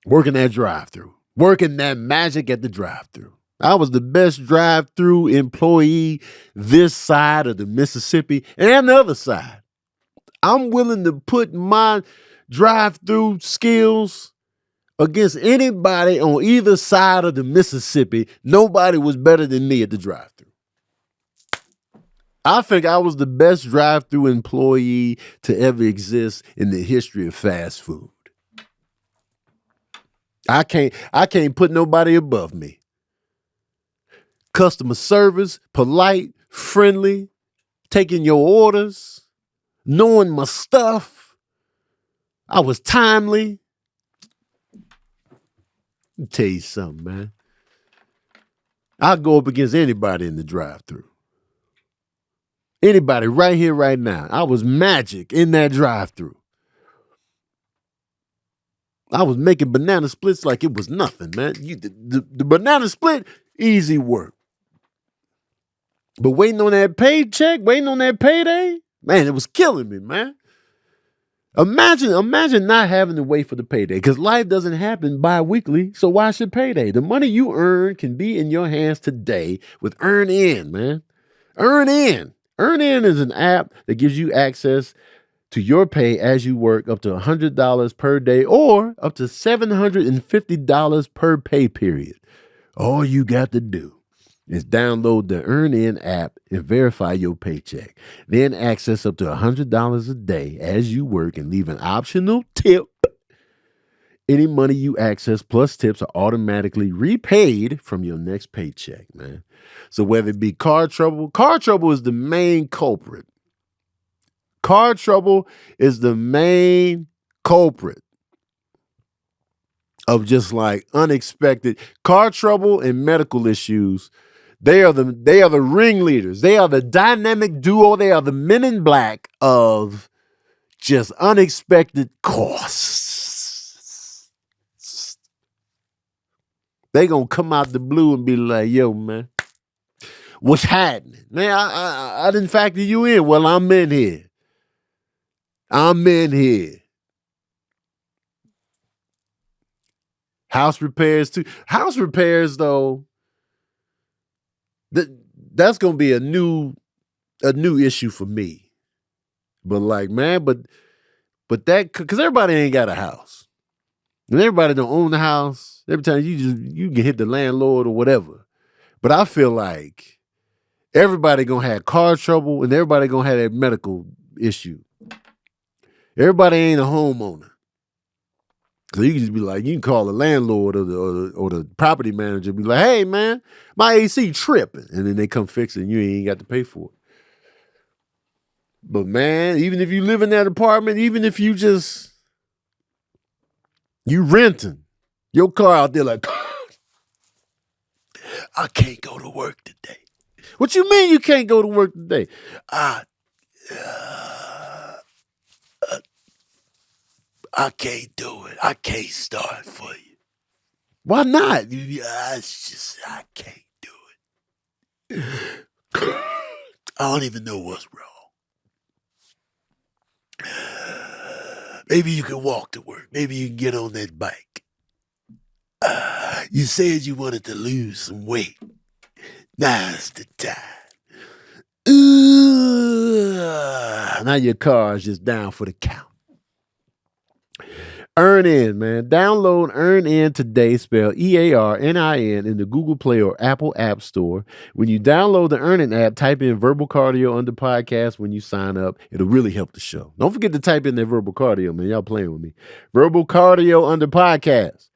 Working that drive-thru. Working that magic at the drive-thru. I was the best drive-thru employee this side of the Mississippi and the other side. I'm willing to put my drive-thru skills against anybody on either side of the Mississippi. Nobody was better than me at the drive-thru. I think I was the best drive-thru employee to ever exist in the history of fast food. I can't put nobody above me. Customer service, polite, friendly, taking your orders, knowing my stuff. I was timely. Let me tell you something, man. I'll go up against anybody in the drive-thru. Anybody right here, right now. I was magic in that drive-thru. I was making banana splits like it was nothing, man. The banana split, easy work. But waiting on that paycheck, waiting on that payday, man, it was killing me, man. Imagine not having to wait for the payday, because life doesn't happen bi-weekly, so why should payday? The money you earn can be in your hands today with Earn In, man. Earn In. Earn In is an app that gives you access to your pay as you work up to $100 per day or up to $750 per pay period. All you got to do is download the Earn In app and verify your paycheck. Then access up to $100 a day as you work and leave an optional tip. Any money you access plus tips are automatically repaid from your next paycheck, man. So whether it be car trouble is the main culprit. Car trouble is the main culprit of just like unexpected car trouble and medical issues. They are the ringleaders. They are the dynamic duo. They are the men in black of just unexpected costs. They gonna come out the blue and be like, yo, man, what's happening? Man, I didn't factor you in. Well, I'm in here. House repairs too. House repairs, though, that's gonna be a new issue for me. But like, man, but that, because everybody ain't got a house. And everybody don't own the house. Every time you can hit the landlord or whatever. But I feel like everybody gonna have car trouble and everybody gonna have that medical issue. Everybody ain't a homeowner. So you can just be like, you can call the landlord or the property manager and be like, hey, man, my AC tripping. And then they come fix it and you ain't got to pay for it. But, man, even if you live in that apartment, even if you renting your car out there like, I can't go to work today. What you mean you can't go to work today? I can't do it. I can't start for you. Why not? I can't do it. I don't even know what's wrong. Maybe you can walk to work. Maybe you can get on that bike. You said you wanted to lose some weight. Now's the time. Now your car is just down for the count. Earn In, man. Download Earn In today, spelled EARNIN, in the Google Play or Apple App Store. When you download the Earn In app, type in Verbal Cardio under podcast when you sign up. It'll really help the show. Don't forget to type in that Verbal Cardio, man. Y'all playing with me. Verbal Cardio under podcast.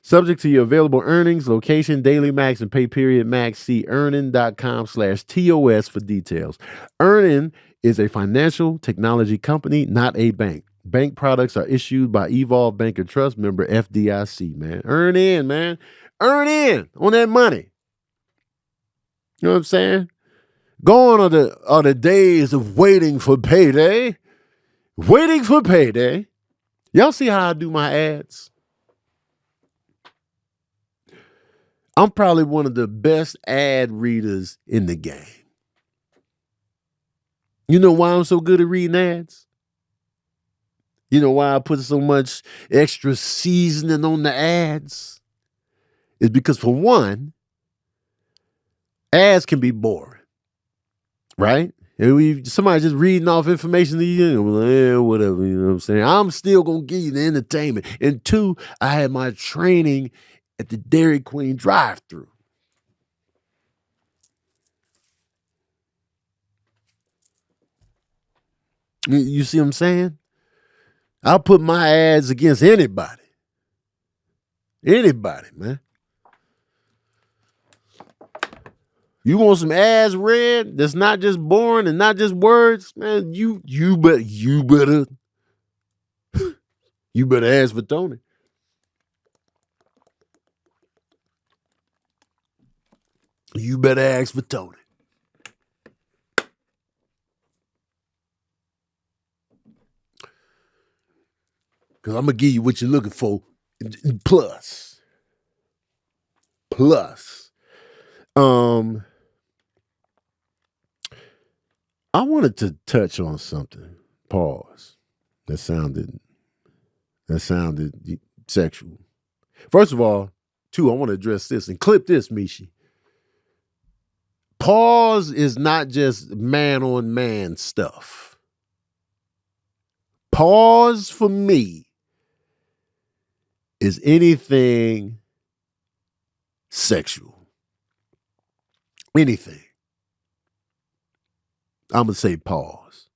Subject to your available earnings, location, daily max, and pay period max. See earnin.com/TOS for details. Earnin is a financial technology company, not a bank. Bank products are issued by Evolve Bank and Trust, member FDIC, man. Earn in, man. Earn in on that money. You know what I'm saying? Gone are the days of waiting for payday. Waiting for payday. Y'all see how I do my ads? I'm probably one of the best ad readers in the game. You know why I'm so good at reading ads? You know why I put so much extra seasoning on the ads? It's because, for one, ads can be boring, right? Somebody just reading off information to you, whatever, you know what I'm saying? I'm still going to give you the entertainment. And two, I had my training at the Dairy Queen drive-thru. You see what I'm saying? I'll put my ads against anybody. Anybody, man. You want some ads read that's not just boring and not just words, man, you better ask for Tony. You better ask for Tony. Because I'm going to give you what you're looking for. Plus. I wanted to touch on something. Pause. That sounded sexual. First of all, two, I want to address this and clip this, Mishi. Pause is not just man on man stuff. Pause for me is anything sexual. Anything. I'm going to say pause.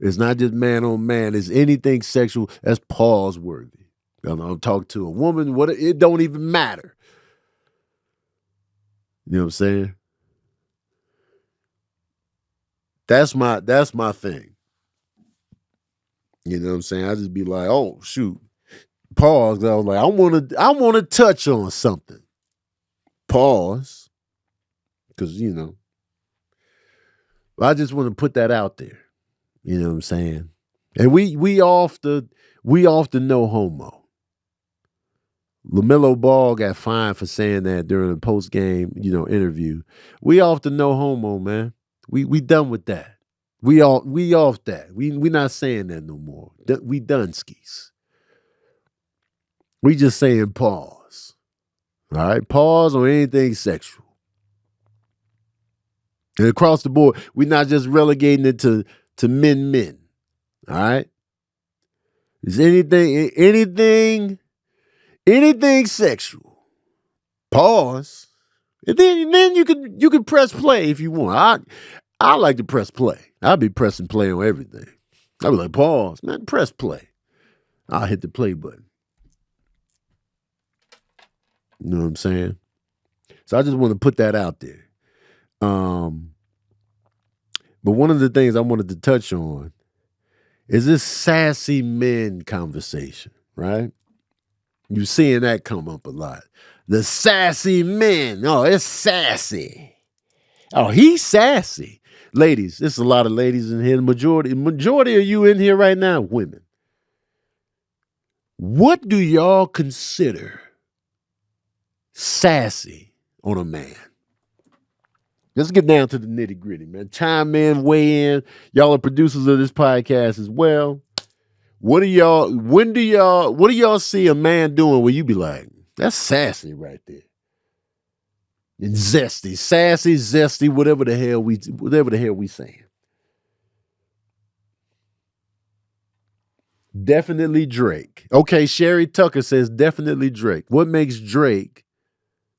It's not just man on man. It's anything sexual that's pause worthy. I'm talking to a woman. It don't even matter. You know what I'm saying? That's my thing. You know what I'm saying? I just be like, oh shoot. Pause. I was like, I want to touch on something. Pause. Because, I just want to put that out there. You know what I'm saying? And we off the no homo. LaMelo Ball got fined for saying that during a post game, interview. We off the no homo, man. We done with that. We off that. We not saying that no more. We done skis. We just saying pause. All right, pause on anything sexual. And across the board, we're not just relegating it to men. All right? Is anything sexual. Pause. And then you can press play if you want. I like to press play. I'll be pressing play on everything. I'll be like, pause, man, press play. I'll hit the play button. You know what I'm saying? So I just want to put that out there. But one of the things I wanted to touch on is this sassy men conversation, right? You're seeing that come up a lot. The sassy men. Oh, it's sassy. Oh, he's sassy. Ladies, there's a lot of ladies in here. The majority of you in here right now, women. What do y'all consider sassy on a man? Let's get down to the nitty gritty, man. Chime in, weigh in. Y'all are producers of this podcast as well. What do y'all see a man doing where you be like, that's sassy right there? And zesty, sassy, zesty, whatever the hell we saying. Definitely Drake. Okay, Sherry Tucker says definitely Drake. What makes Drake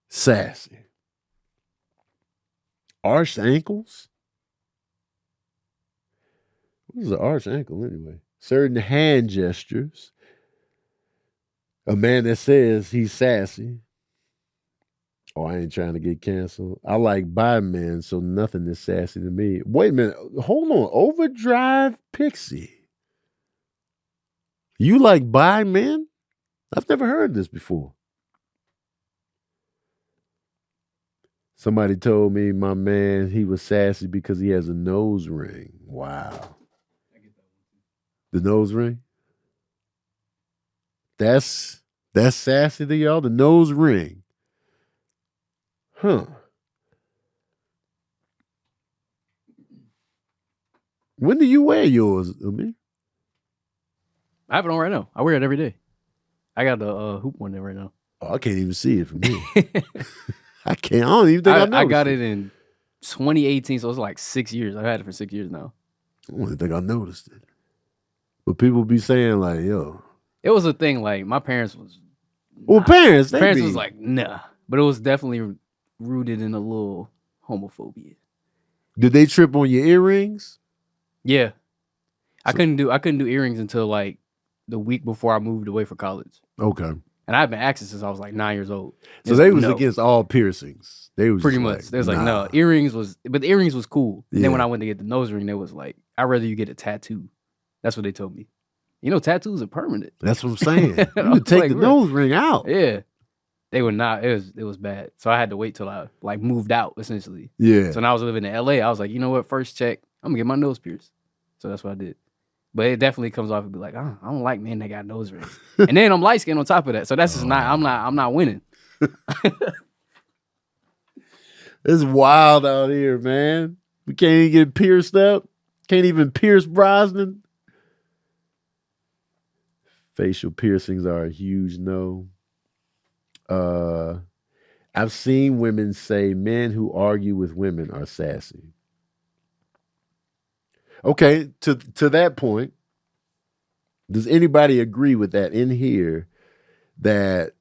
sassy? Arched ankles? What is an arched ankle anyway? Certain hand gestures. A man that says he's sassy. Oh, I ain't trying to get canceled. I like bi men, so nothing is sassy to me. Wait a minute. Hold on. Overdrive Pixie. You like bi men? I've never heard this before. Somebody told me my man, he was sassy because he has a nose ring. Wow. The nose ring? That's sassy to y'all? The nose ring. Huh. When do you wear yours, Amir? I have it on right now. I wear it every day. I got the hoop one there right now. Oh, I can't even see it from here. I can't. I don't even think I noticed. I got it in 2018, so it's like 6 years. I've had it for 6 years now. I don't even think I noticed it. But people be saying like, yo. It was a thing, like my parents was parents was like, nah. But it was definitely rooted in a little homophobia. Did they trip on your earrings? Yeah. I couldn't do earrings until like the week before I moved away for college. Okay. And I've been asking since I was like 9 years old. So they was against all piercings. They was pretty much. They was like, no, earrings was, but the earrings was cool. Yeah. Then when I went to get the nose ring, they was like, I'd rather you get a tattoo. That's what they told me. You know, tattoos are permanent. That's what I'm saying. You would take the nose ring out. Yeah. They were not. It was bad. So I had to wait till I like moved out essentially. Yeah. So when I was living in LA, I was like, you know what? First check, I'm gonna get my nose pierced. So that's what I did. But it definitely comes off and be like, oh, I don't like men that got nose rings. And then I'm light skinned on top of that. So that's just not. I'm not winning. It's wild out here, man. We can't even get pierced up. Can't even pierce Brosnan. Facial piercings are a huge no. I've seen women say men who argue with women are sassy. Okay, to that point, does anybody agree with that in here that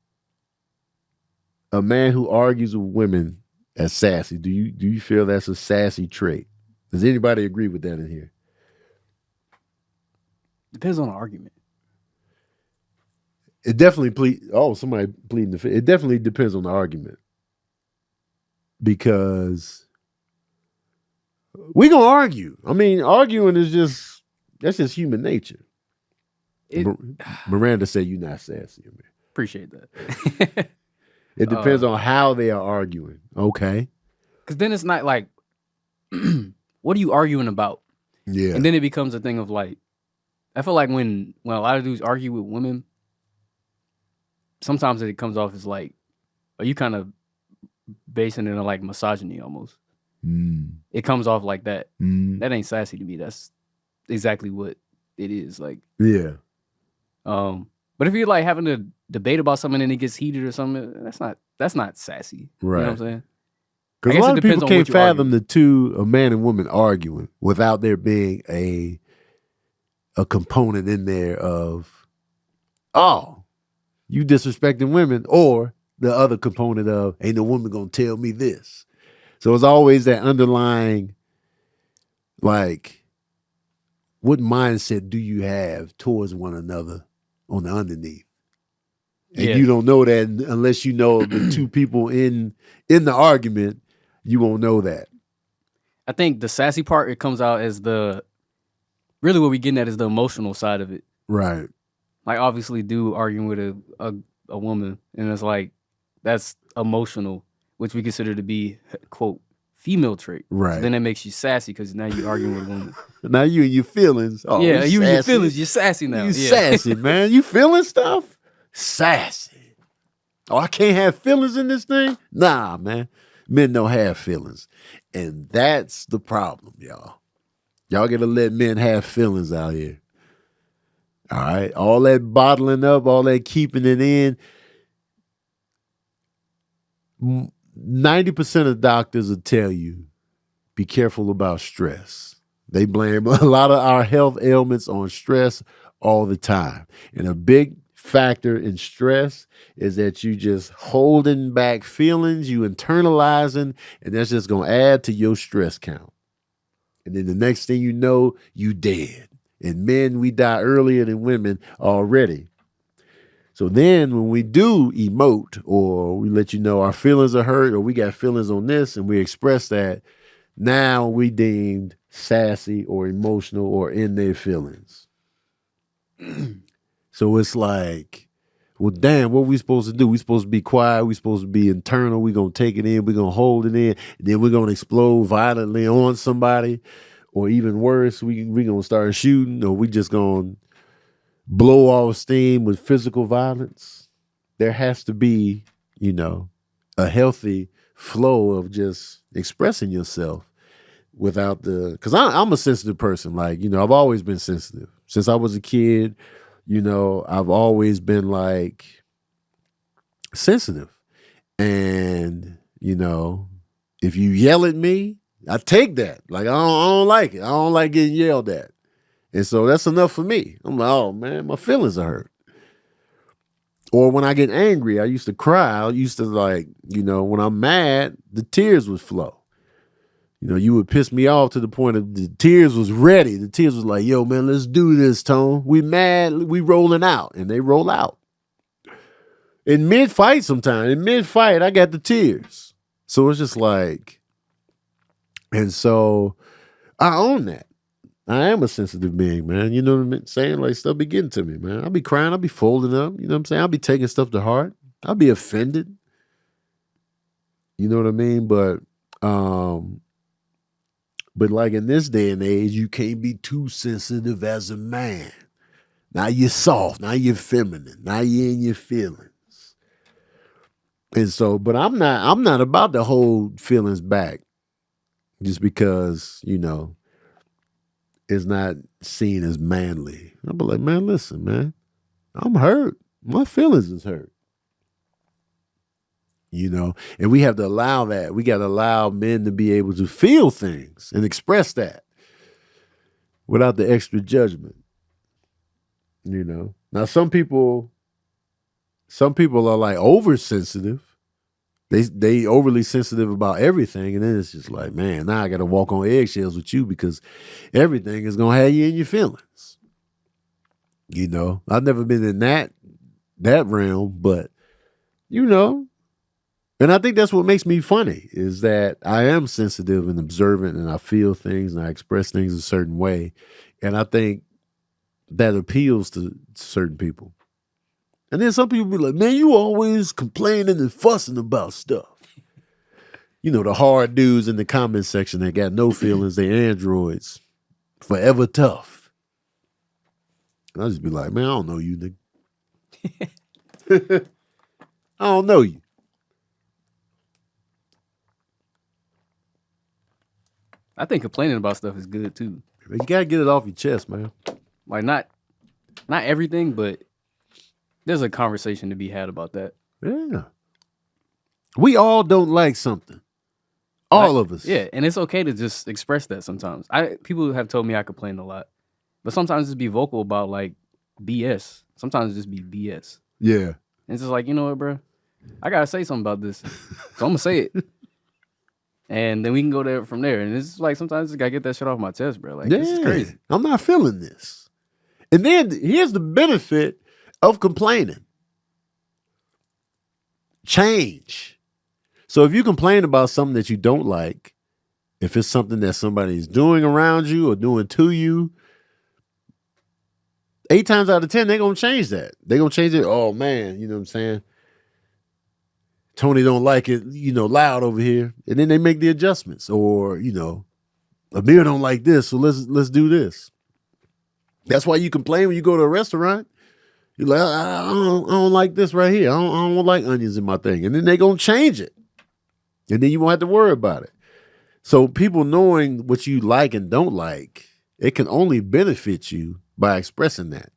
a man who argues with women is sassy? Do you feel that's a sassy trait? Does anybody agree with that in here? Depends on the argument. It definitely somebody pleading the fifth. It definitely depends on the argument. Because we gonna argue. I mean, arguing is that's just human nature. Miranda said you're not sassy. Man. Appreciate that. It depends on how they are arguing. Okay. Because then it's not like, what are you arguing about? Yeah. And then it becomes a thing of like, I feel like when a lot of dudes argue with women, sometimes it comes off as like, are you kind of basing it on like misogyny almost? It comes off like that. That ain't sassy to me. That's exactly what it is. Like, yeah. But if you're like having a debate about something and it gets heated or something, that's not sassy. Right. You know what I'm saying? Because a lot of people can't fathom a man and woman arguing without there being a component in there of, oh, you disrespecting women, or the other component of, ain't no woman gonna tell me this. So it's always that underlying, like, what mindset do you have towards one another on the underneath? And you don't know that unless you know the two people in the argument, you won't know that. I think the sassy part, it comes out as really what we're getting at is the emotional side of it. Right. Like, obviously, dude arguing with a woman, and it's like, that's emotional, which we consider to be, quote, female trait. Right. So then that makes you sassy because now you're arguing with a woman. Now you and your feelings. Oh, yeah, you and your feelings. You're sassy now. You sassy, man. You feeling stuff? Sassy. Oh, I can't have feelings in this thing? Nah, man. Men don't have feelings. And that's the problem, y'all. Y'all got to let men have feelings out here. All right? All that bottling up, all that keeping it in. 90% of doctors will tell you, be careful about stress. They blame a lot of our health ailments on stress all the time. And a big factor in stress is that you just holding back feelings, you internalizing, and that's just going to add to your stress count. And then the next thing you know, you dead. And men, we die earlier than women already. So then when we do emote, or we let you know our feelings are hurt, or we got feelings on this, and we express that, now we deemed sassy or emotional or in their feelings. So it's like, well, damn, what are we supposed to do? We supposed to be quiet. We supposed to be internal. We're going to take it in. We're going to hold it in. And then we're going to explode violently on somebody. Or even worse, we going to start shooting, or we just going to blow off steam with physical violence. There has to be, a healthy flow of just expressing yourself without because I'm a sensitive person. Like, I've always been sensitive since I was a kid. I've always been like sensitive, and if you yell at me, I take that. Like, I don't like it. I don't like getting yelled at, and so that's enough for me. I'm like, oh man, my feelings are hurt. Or when I get angry, I used to cry. I used to when I'm mad, the tears would flow. You would piss me off to the point of the tears was ready. The tears was like, yo, man, let's do this, Tone. We mad, we rolling out. And they roll out. In mid-fight sometimes, I got the tears. So it's just like, and so I own that. I am a sensitive being, man. You know what I'm saying? Like, stuff be getting to me, man. I'll be crying. I'll be folding up. You know what I'm saying? I'll be taking stuff to heart. I'll be offended. You know what I mean? But like in this day and age, you can't be too sensitive as a man. Now you're soft. Now you're feminine. Now you're in your feelings. And so, but I'm not about to hold feelings back just because, it's not seen as manly. I'll be like, man, listen, man, I'm hurt. My feelings is hurt. And we have to allow that. We got to allow men to be able to feel things and express that without the extra judgment. Now some people are like oversensitive. They overly sensitive about everything, and then it's just like, man, now I got to walk on eggshells with you because everything is gonna have you in your feelings. I've never been in that realm, but and I think that's what makes me funny is that I am sensitive and observant, and I feel things and I express things a certain way, and I think that appeals to certain people. And then some people be like, man, you always complaining and fussing about stuff. The hard dudes in the comment section that got no feelings, they androids, forever tough. And I just be like, man, I don't know you, nigga. I don't know you. I think complaining about stuff is good too. You gotta get it off your chest, man. Like not everything, but there's a conversation to be had about that. Yeah. We all don't like something. All of us. Yeah, and it's okay to just express that sometimes. People have told me I complain a lot, but sometimes just be vocal about like BS. Sometimes just be BS. Yeah. And it's just like, you know what, bro? I gotta say something about this, so I'm gonna say it, and then we can go there from there. And it's like sometimes I just gotta get that shit off my chest, bro. Like, this is crazy. I'm not feeling this. And then here's the benefit of complaining. Change. So if you complain about something that you don't like, if it's something that somebody's doing around you or doing to you, 8 times out of 10, they're going to change that. They're going to change it. Oh, man, you know what I'm saying? Tony don't like it, loud over here. And then they make the adjustments. Or, Amir don't like this, so let's do this. That's why you complain when you go to a restaurant. You're like, I don't like this right here. I don't like onions in my thing. And then they're going to change it. And then you won't have to worry about it. So people knowing what you like and don't like, it can only benefit you by expressing that.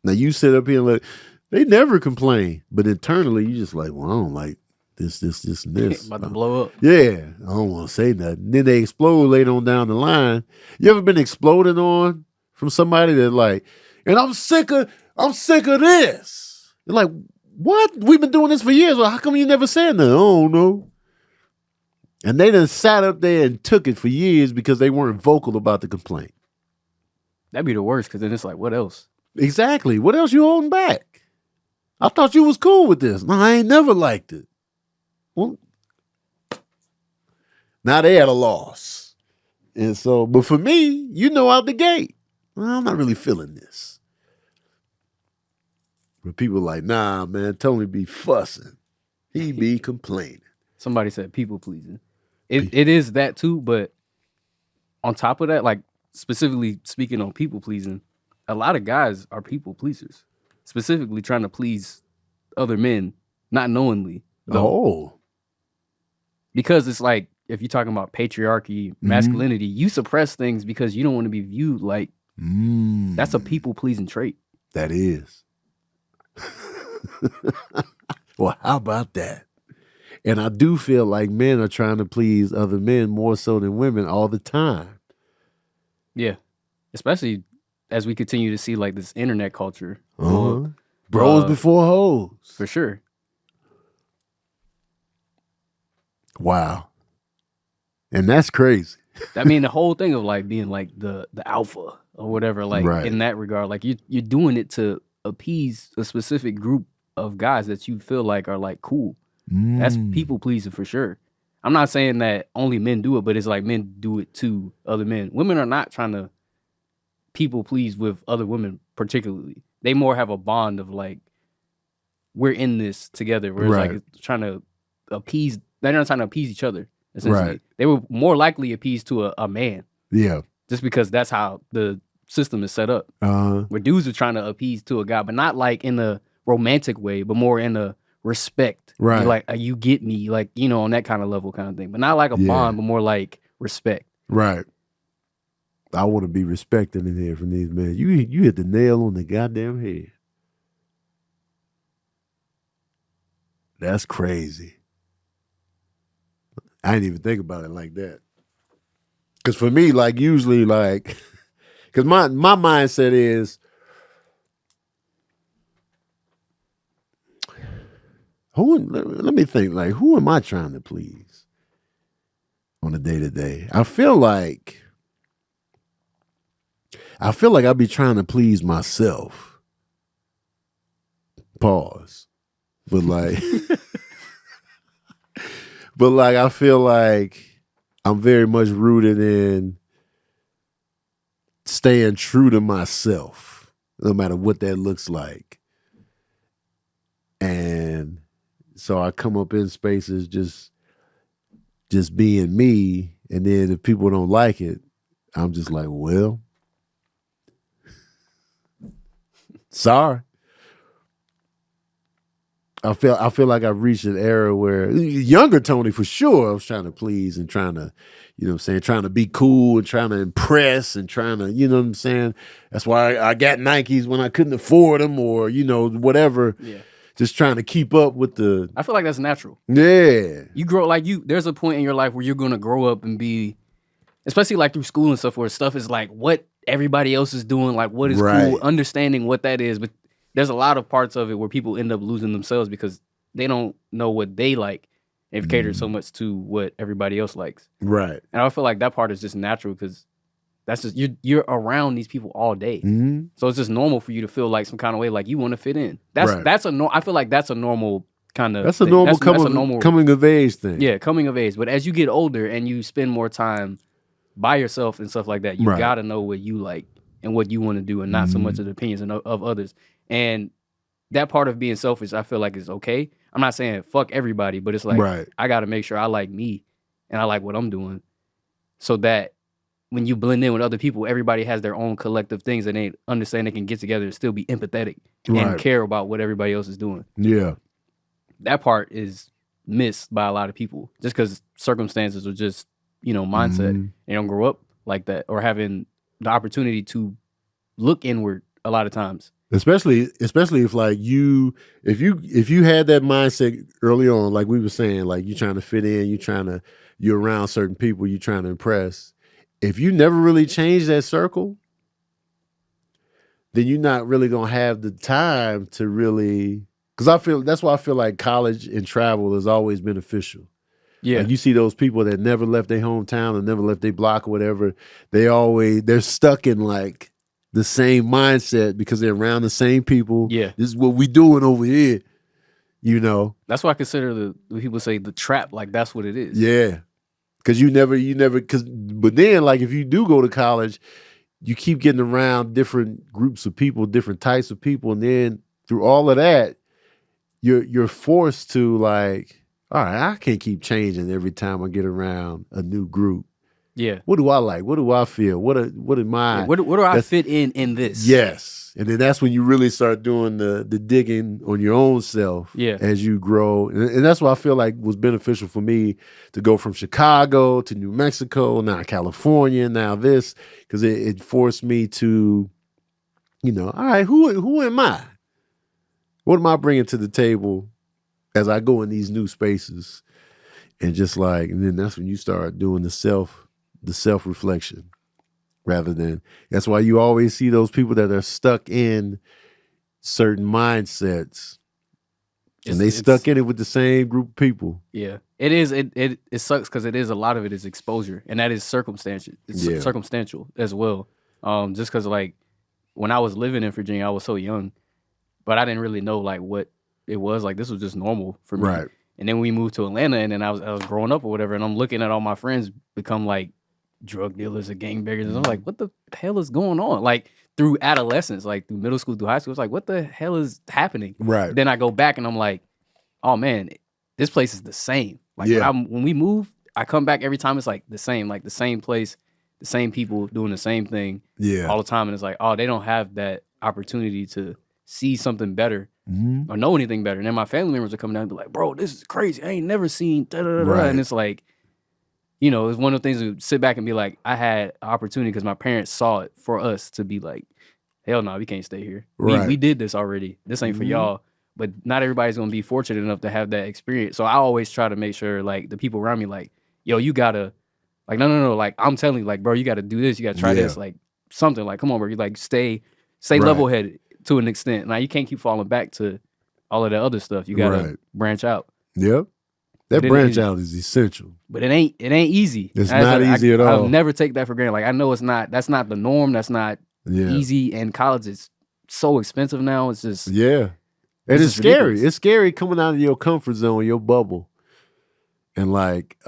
Now you sit up here and like, they never complain. But internally, you just like, well, I don't like this, and this. About to blow up. Yeah, I don't want to say nothing. Then they explode later on down the line. You ever been exploded on from somebody that like, and I'm sick of this. You're like, what? We've been doing this for years. Well, how come you never said nothing? I don't know. And they done sat up there and took it for years because they weren't vocal about the complaint. That'd be the worst, because then it's like, what else? Exactly. What else you holding back? I thought you was cool with this. No, I ain't never liked it. Well, now they at a loss. And so, but for me, out the gate, well, I'm not really feeling this. But people like, nah, man, Tony be fussing. He be complaining. Somebody said people pleasing. It is that too, but on top of that, like specifically speaking on people pleasing, a lot of guys are people pleasers, specifically trying to please other men, not knowingly. Oh. because it's like, if you're talking about patriarchy, masculinity, you suppress things because you don't want to be viewed like, that's a people-pleasing trait. That is. Well, how about that? And I do feel like men are trying to please other men more so than women all the time. Yeah. Especially as we continue to see like this internet culture. Bros before hoes. For sure. Wow. And that's crazy. I mean, the whole thing of like being like the alpha or whatever, like in that regard, like you're doing it to appease a specific group of guys that you feel like are like cool. That's people pleasing for sure. I'm not saying that only men do it, but it's like men do it to other men. Women are not trying to people please with other women particularly. They more have a bond of like, we're in this together. Whereas like it's trying to appease, they're not trying to appease each other. Essentially. They were more likely appeased to a man. Yeah. Just because that's how the system is set up. Where dudes are trying to appease to a guy, but not like in a romantic way, but more in a respect. Right. Like, you get me, like, you know, on that kind of level kind of thing. But not like a bond, but more like respect. Right. I want to be respected in here from these men. You hit the nail on the goddamn head. That's crazy. I didn't even think about it like that. Because for me, like, usually, like, because my mindset is, let me think, like, who am I trying to please on a day-to-day? I feel like I be trying to please myself. Pause. But like, I feel like I'm very much rooted in staying true to myself, no matter what that looks like. And so I come up in spaces just being me, and then if people don't like it, I'm just like, well, sorry. I feel like I've reached an era where younger Tony, for sure, I was trying to please and trying to, you know what I'm saying, trying to be cool and trying to impress and trying to, you know what I'm saying? That's why I got Nikes when I couldn't afford them, or, you know, whatever. Yeah. Just trying to keep up with the... I feel like that's natural. Yeah. You grow, like, there's a point in your life where you're going to grow up and be, especially like through school and stuff, where stuff is like what everybody else is doing, like what is cool, understanding what that is. But there's a lot of parts of it where people end up losing themselves because they don't know what they like and cater so much to what everybody else likes. Right. And I feel like that part is just natural because that's just, you're around these people all day. So it's just normal for you to feel like some kind of way, like you want to fit in. I feel like that's a normal kind of That's a normal coming of age thing. Yeah, coming of age. But as you get older and you spend more time by yourself and stuff like that, you gotta know what you like and what you want to do, and not so much of the opinions of others. And that part of being selfish, I feel like is okay. I'm not saying fuck everybody, but it's like I gotta make sure I like me and I like what I'm doing, so that when you blend in with other people, everybody has their own collective things and they understand they can get together and still be empathetic and care about what everybody else is doing. Yeah. That part is missed by a lot of people just because circumstances are just, you know, mindset. They don't grow up like that or having the opportunity to look inward a lot of times. Especially if like if you had that mindset early on, like we were saying, like you're trying to fit in, you're around certain people, you're trying to impress. If you never really change that circle, then you're not really gonna have the time to really. Because that's why I feel like college and travel is always beneficial. Yeah, like you see those people that never left their hometown and never left their block or whatever. They're stuck in like the same mindset because they're around the same people. Yeah, this is what we doing over here. You know, that's why I consider when people say the trap, like that's what it is. Yeah. Because but then like if you do go to college, you keep getting around different groups of people, different types of people, and then through all of that, you're forced to like, all right, I can't keep changing every time I get around a new group. Yeah, what do I like? What do I feel? What am I? Where do I fit in this? Yes, And then that's when you really start doing the digging on your own self as you grow. And that's what I feel like was beneficial for me to go from Chicago to New Mexico, now California, now this, because it forced me to, all right, who am I? What am I bringing to the table as I go in these new spaces? And and then that's when you start doing the self-reflection. Rather than, that's why you always see those people that are stuck in certain mindsets, and they stuck in it with the same group of people. Yeah, it is. It sucks because it is, a lot of it is exposure, and that is circumstantial. It's circumstantial as well. Just because like when I was living in Virginia, I was so young, but I didn't really know like what it was. Like this was just normal for me. Right. And then we moved to Atlanta, and then I was growing up or whatever, and I'm looking at all my friends become like drug dealers or gangbangers. And I'm like, what the hell is going on? Like through adolescence, like through middle school, through high school, it's like, what the hell is happening? Right. Then I go back and I'm like, oh man, this place is the same. Like when we move, I come back every time, it's like the same place, the same people doing the same thing all the time. And it's like, oh, they don't have that opportunity to see something better or know anything better. And then my family members are coming down and be like, bro, this is crazy. I ain't never seen da-da-da-da. And it's like, it's one of the things to sit back and be like, I had an opportunity because my parents saw it for us to be like, hell no, we can't stay here. Right. We did this already. This ain't for y'all. But not everybody's going to be fortunate enough to have that experience. So I always try to make sure like the people around me like, yo, you got to, like, no. Like, I'm telling you, like, bro, you got to do this. You got to try this. Like, something like, come on, bro. You like, stay level-headed to an extent. Now, you can't keep falling back to all of that other stuff. You got to branch out. Yep. That branch out is essential. But it ain't easy. It's not easy at all. I'll never take that for granted. Like I know that's not the norm. That's not easy. And college is so expensive now. It's just and it's scary. Ridiculous. It's scary coming out of your comfort zone, your bubble, and like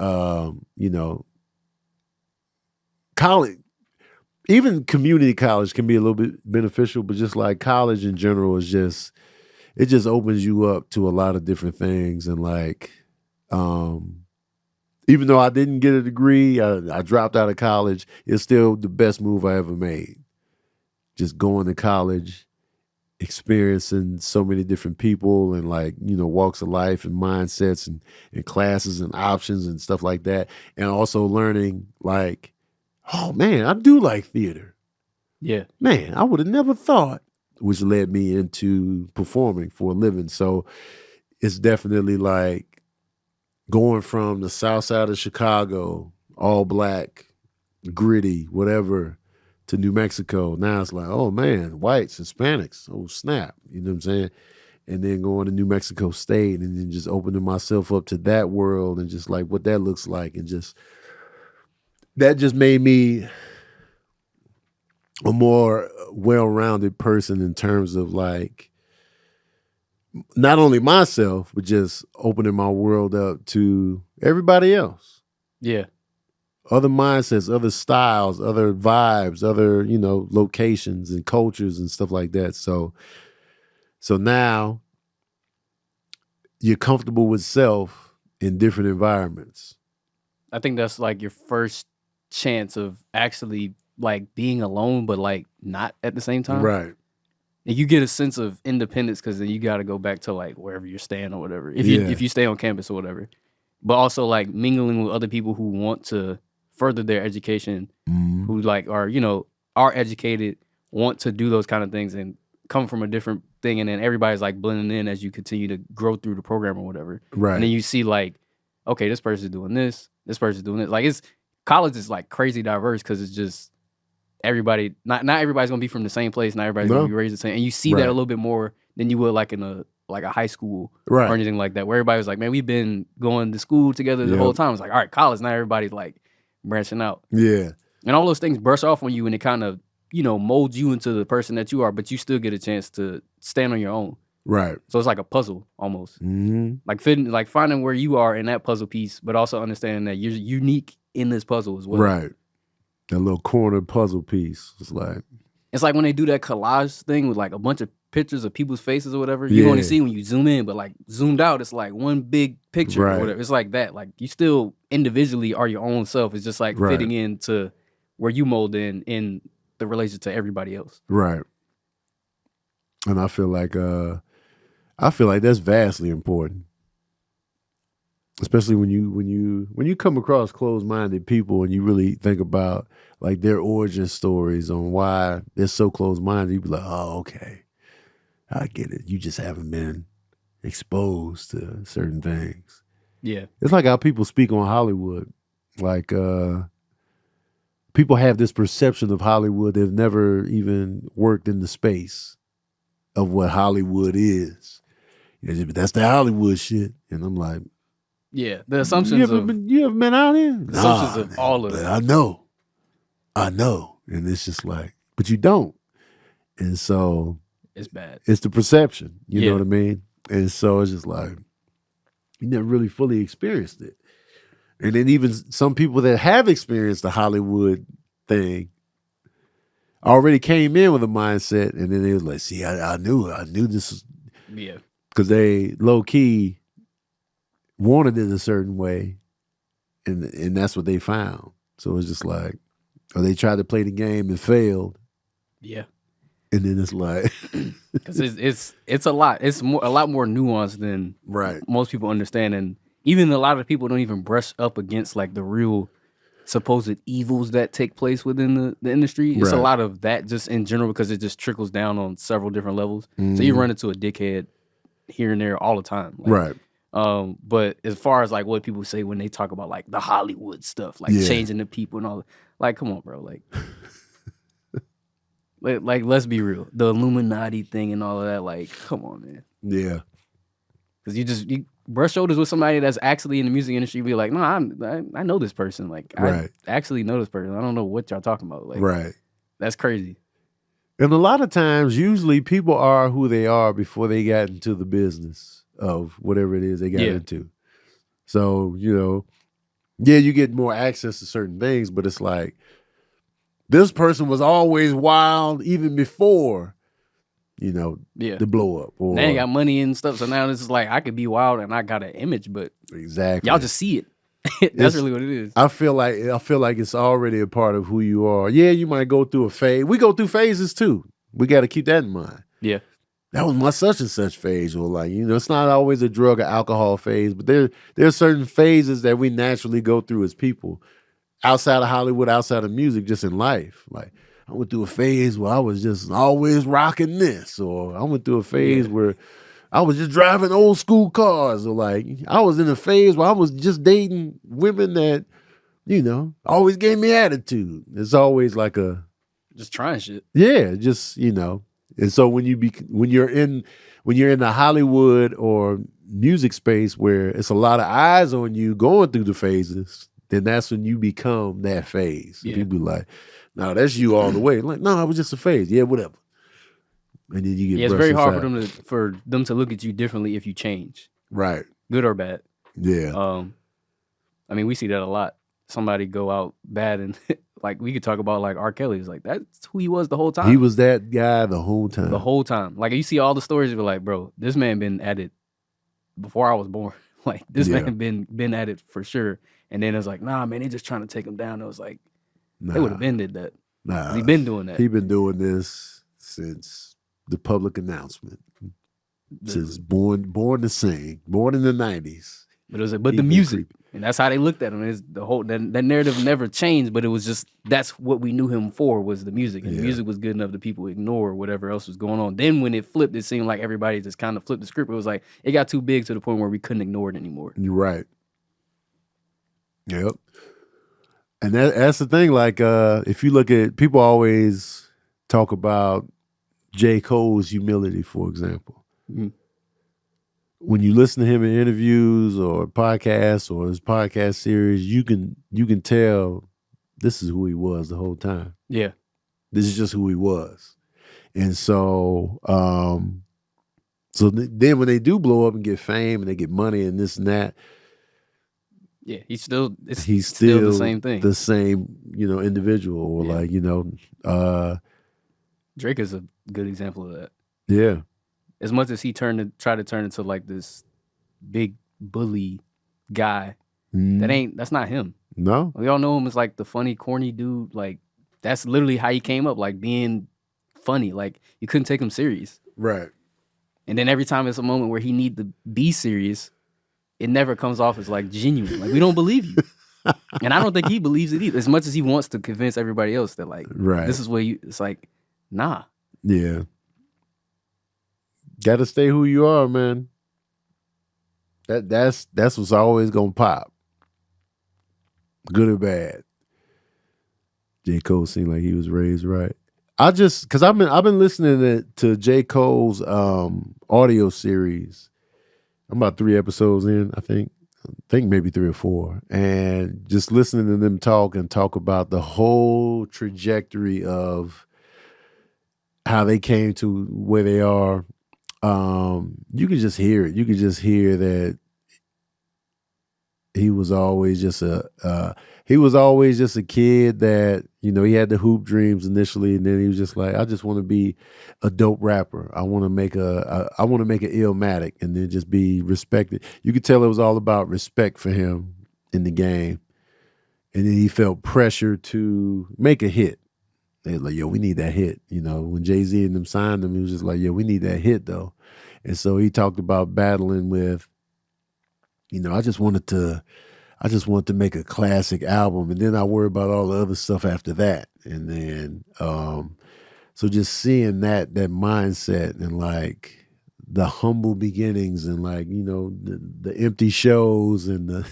college. Even community college can be a little bit beneficial, but just like college in general is it just opens you up to a lot of different things and like. Even though I didn't get a degree, I dropped out of college, it's still the best move I ever made. Just going to college, experiencing so many different people and like, walks of life and mindsets and classes and options and stuff like that. And also learning like, oh man, I do like theater. Yeah. Man, I would have never thought, which led me into performing for a living. So it's definitely like, going from the south side of Chicago, all black, gritty, whatever, to New Mexico. Now it's like, oh man, whites, Hispanics, oh snap. You know what I'm saying? And then going to New Mexico State and then just opening myself up to that world and just like what that looks like. And that just made me a more well-rounded person in terms of like, not only myself, but just opening my world up to everybody else. Yeah. Other mindsets, other styles, other vibes, other, locations and cultures and stuff like that. So now you're comfortable with self in different environments. I think that's like your first chance of actually like being alone, but like not at the same time. Right. And you get a sense of independence because then you got to go back to like wherever you're staying or whatever. If you stay on campus or whatever, but also like mingling with other people who want to further their education, who like are are educated, want to do those kind of things and come from a different thing, and then everybody's like blending in as you continue to grow through the program or whatever. Right. And then you see like, okay, this person's doing this person's doing this. Like college is like crazy diverse because it's just. Everybody, not everybody's gonna be from the same place. Not everybody's gonna be raised the same, and you see that a little bit more than you would like in a high school or anything like that, where everybody was like, "Man, we've been going to school together the whole time." It's like, all right, college. Not everybody's like branching out. Yeah, and all those things brush off on you, and it kind of molds you into the person that you are, but you still get a chance to stand on your own. Right. So it's like a puzzle almost, like finding where you are in that puzzle piece, but also understanding that you're unique in this puzzle as well. Right. That little corner puzzle piece. It's like when they do that collage thing with like a bunch of pictures of people's faces or whatever. You only see when you zoom in, but like zoomed out, it's like one big picture or whatever. It's like that. Like you still individually are your own self. It's just like fitting into where you mold in the relation to everybody else. Right. And I feel like that's vastly important. Especially when you come across closed-minded people and you really think about like their origin stories on why they're so closed-minded, you be like, oh, okay, I get it. You just haven't been exposed to certain things. Yeah. It's like how people speak on Hollywood. Like people have this perception of Hollywood. They've never even worked in the space of what Hollywood is. That's the Hollywood shit. And I'm like, yeah, the assumptions you ever been out here? The assumptions of all of it. I know. And it's just like, but you don't. And so it's bad. It's the perception. You know what I mean? And so it's just like, you never really fully experienced it. And then even some people that have experienced the Hollywood thing already came in with a mindset, and then they was like, see, I knew this was, because they low key wanted it a certain way, and that's what they found. So it's just like, or they tried to play the game and failed. Yeah. And then it's like, because it's a lot. It's a lot more nuanced than most people understand, and even a lot of people don't even brush up against like the real supposed evils that take place within the industry. It's a lot of that just in general because it just trickles down on several different levels. So you run into a dickhead here and there all the time. Like, but as far as like what people say when they talk about like the Hollywood stuff, like changing the people and all, like, come on, bro, like let's be real, the Illuminati thing and all of that, like, come on, man. Yeah, because you brush shoulders with somebody that's actually in the music industry, be like, no, I know this person, like I actually know this person. I don't know what y'all talking about, like, that's crazy. And a lot of times, usually people are who they are before they got into the business of whatever it is they got into. So, you get more access to certain things, but it's like, this person was always wild even before, the blow up. Or they ain't got money and stuff, so now this is like, I could be wild and I got an image, but y'all just see it. That's really what it is. I feel like it's already a part of who you are. Yeah, you might go through a phase. We go through phases too. We got to keep that in mind. Yeah. That was my such and such phase, or like, it's not always a drug or alcohol phase, but there's certain phases that we naturally go through as people. Outside of Hollywood, outside of music, just in life. Like, I went through a phase where I was just always rocking this, or I went through a phase where I was just driving old school cars, or like I was in a phase where I was just dating women that, always gave me attitude. It's always like just trying shit. Yeah, just, And so when you're in the Hollywood or music space where it's a lot of eyes on you going through the phases, then that's when you become that phase. Yeah. People be like, no, that's you all the way. Like, no, it was just a phase. Yeah, whatever. And then you get it's very hard for them to look at you differently if you change. Right. Good or bad. Yeah. I mean, we see that a lot. Somebody go out bad and like we could talk about like R. Kelly. It's like, that's who he was the whole time. He was that guy the whole time. The whole time. Like, you see all the stories, you're like, bro, this man been at it before I was born. Like, this man been at it for sure. And then it's like, nah, man, they just trying to take him down. It was like, they would have been did that. Nah, he been doing that. He been doing this since the public announcement. Since born to sing, born in the 90s. But it was like, but the music, and that's how they looked at him. Is the whole that narrative never changed, but it was just that's what we knew him for was the music, and the music was good enough that people ignore whatever else was going on. Then when it flipped, it seemed like everybody just kind of flipped the script. It was like it got too big to the point where we couldn't ignore it anymore. You're right. Yep. And that's the thing. Like, if you look at people always talk about J. Cole's humility, for example. Mm-hmm. When you listen to him in interviews or podcasts or his podcast series, you can tell this is who he was the whole time. Yeah. This is just who he was. And so, then when they do blow up and get fame and they get money and this and that, yeah, he's still the same thing. The same, individual, or like, Drake is a good example of that. Yeah. As much as he tried to turn into like this big bully guy, that's not him. No. We all know him as like the funny, corny dude. Like, that's literally how he came up, like being funny. Like, you couldn't take him serious. Right. And then every time it's a moment where he need to be serious, it never comes off as like genuine. Like, we don't believe you. And I don't think he believes it either. As much as he wants to convince everybody else that like, this is where you, it's like, nah. Yeah. Gotta stay who you are, man. That's what's always gonna pop. Good or bad. J. Cole seemed like he was raised right. Cause I've been listening to J. Cole's audio series. I'm about 3 episodes in, I think maybe 3 or 4. And just listening to them talk about the whole trajectory of how they came to where they are. You can just hear it. You can just hear that he was always just a kid that, you know, he had the hoop dreams initially, and then he was just like, I just want to be a dope rapper. I want to make an Illmatic, and then just be respected. You could tell it was all about respect for him in the game. And then he felt pressure to make a hit. They were like, yo, we need that hit. You know, when Jay-Z and them signed him, he was just like, yo, we need that hit though. And so he talked about battling with, you know, I just wanted to make a classic album, and then I worry about all the other stuff after that. And then, so just seeing that mindset and like the humble beginnings and like, you know, the empty shows and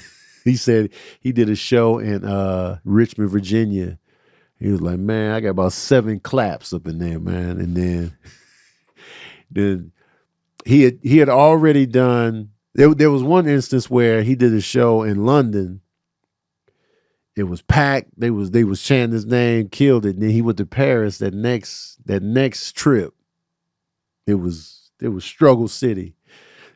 he said he did a show in Richmond, Virginia. He was like, man, I got about 7 claps up in there, man. And then he had already done. There was one instance where he did a show in London. It was packed. They was chanting his name, killed it. And then he went to Paris that next trip. It was struggle city.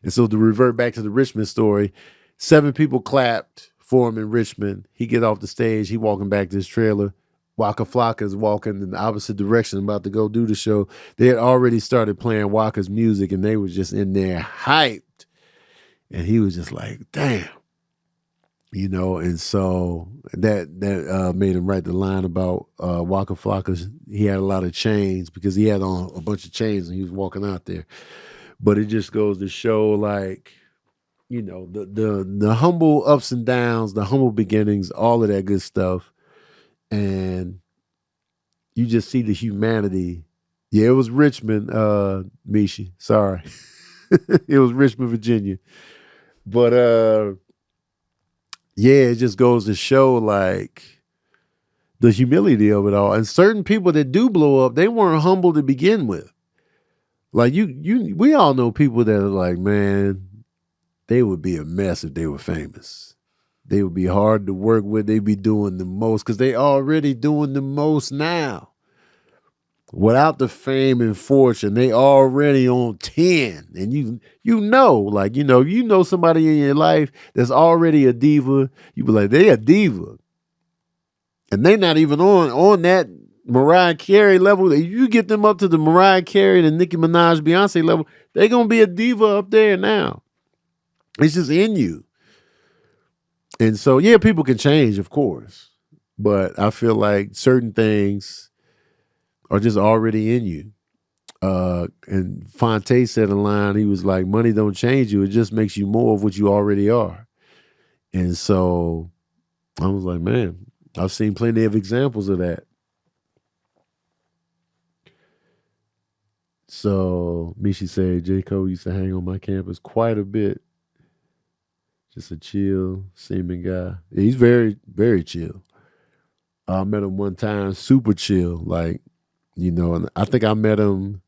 And so to revert back to the Richmond story, 7 people clapped for him in Richmond. He get off the stage. He walking back to his trailer. Waka Flocka's walking in the opposite direction, about to go do the show. They had already started playing Waka's music, and they was just in there hyped. And he was just like, damn. You know, and so that made him write the line about Waka Flocka. He had a lot of chains because he had on a bunch of chains and he was walking out there. But it just goes to show, like, you know, the humble ups and downs, the humble beginnings, all of that good stuff. And you just see the humanity. Yeah, it was Richmond, Mishi. Sorry. It was Richmond, Virginia. But yeah, it just goes to show like the humility of it all. And certain people that do blow up, they weren't humble to begin with. Like we all know people that are like, man, they would be a mess if they were famous. They would be hard to work with. They'd be doing the most because they already doing the most now. Without the fame and fortune, they already on 10. And you know somebody in your life that's already a diva. You be like, they a diva. And they not even on that Mariah Carey level. You get them up to the Mariah Carey, the Nicki Minaj, Beyonce level, they gonna be a diva up there now. It's just in you. And so, yeah, people can change, of course. But I feel like certain things are just already in you. And Fonte said a line, he was like, money don't change you. It just makes you more of what you already are. And so I was like, man, I've seen plenty of examples of that. So Mishi said, J. Cole used to hang on my campus quite a bit. Just a chill, seeming guy. Yeah, he's very, very chill. I met him one time, super chill. Like, you know, and I think I met him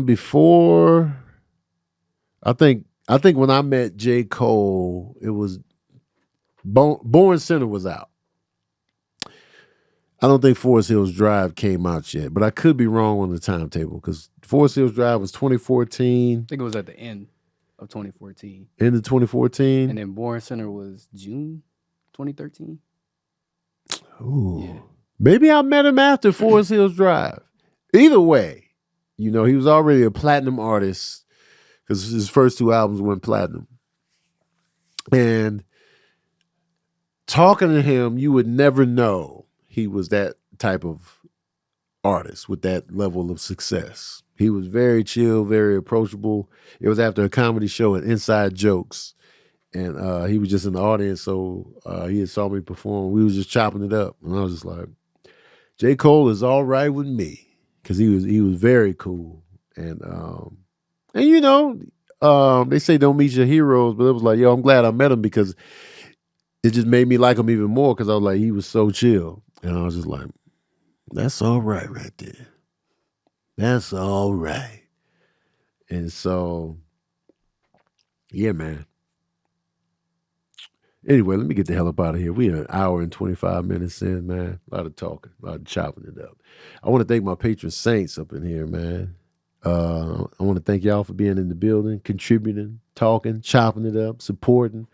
before. I think when I met J. Cole, it was Born Center was out. I don't think Forest Hills Drive came out yet, but I could be wrong on the timetable because Forest Hills Drive was 2014. I think it was at the end of 2014. End of 2014? And then Born Center was June 2013. Ooh. Yeah. Maybe I met him after Forest Hills Drive. Either way, you know, he was already a platinum artist because his first 2 albums went platinum. And talking to him, you would never know he was that type of artist with that level of success. He was very chill, very approachable. It was after a comedy show at Inside Jokes. And he was just in the audience, so he had saw me perform. We was just chopping it up. And I was just like, J. Cole is all right with me. Because he was very cool. And you know, they say don't meet your heroes, but it was like, yo, I'm glad I met him because it just made me like him even more because I was like, he was so chill. And I was just like, that's all right there. That's all right. And so, yeah, man. Anyway, let me get the hell up out of here. We are an hour and 25 minutes in, man. A lot of talking, a lot of chopping it up. I want to thank my patron saints up in here, man. I want to thank y'all for being in the building, contributing, talking, chopping it up, supporting,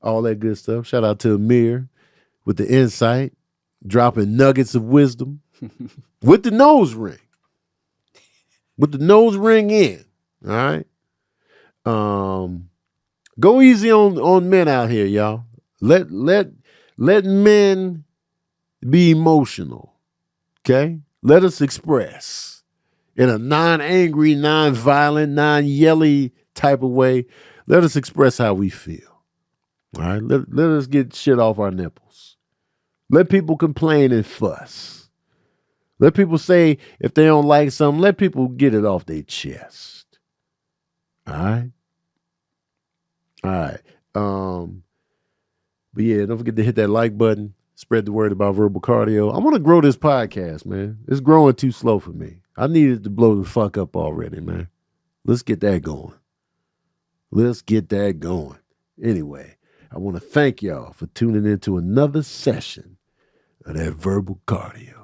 all that good stuff. Shout out to Amir with the insight, dropping nuggets of wisdom with the nose ring. With the nose ring in. All right. Go easy on men out here, y'all. Let men be emotional. Okay? Let us express in a non-angry, non-violent, non-yelly type of way. Let us express how we feel. All right? Let us get shit off our nipples. Let people complain and fuss. Let people say if they don't like something, let people get it off their chest. All right? All right. But yeah, don't forget to hit that like button. Spread the word about verbal cardio. I want to grow this podcast, man. It's growing too slow for me. I needed to blow the fuck up already, man. Let's get that going. Let's get that going. Anyway, I want to thank y'all for tuning in to another session of that verbal cardio.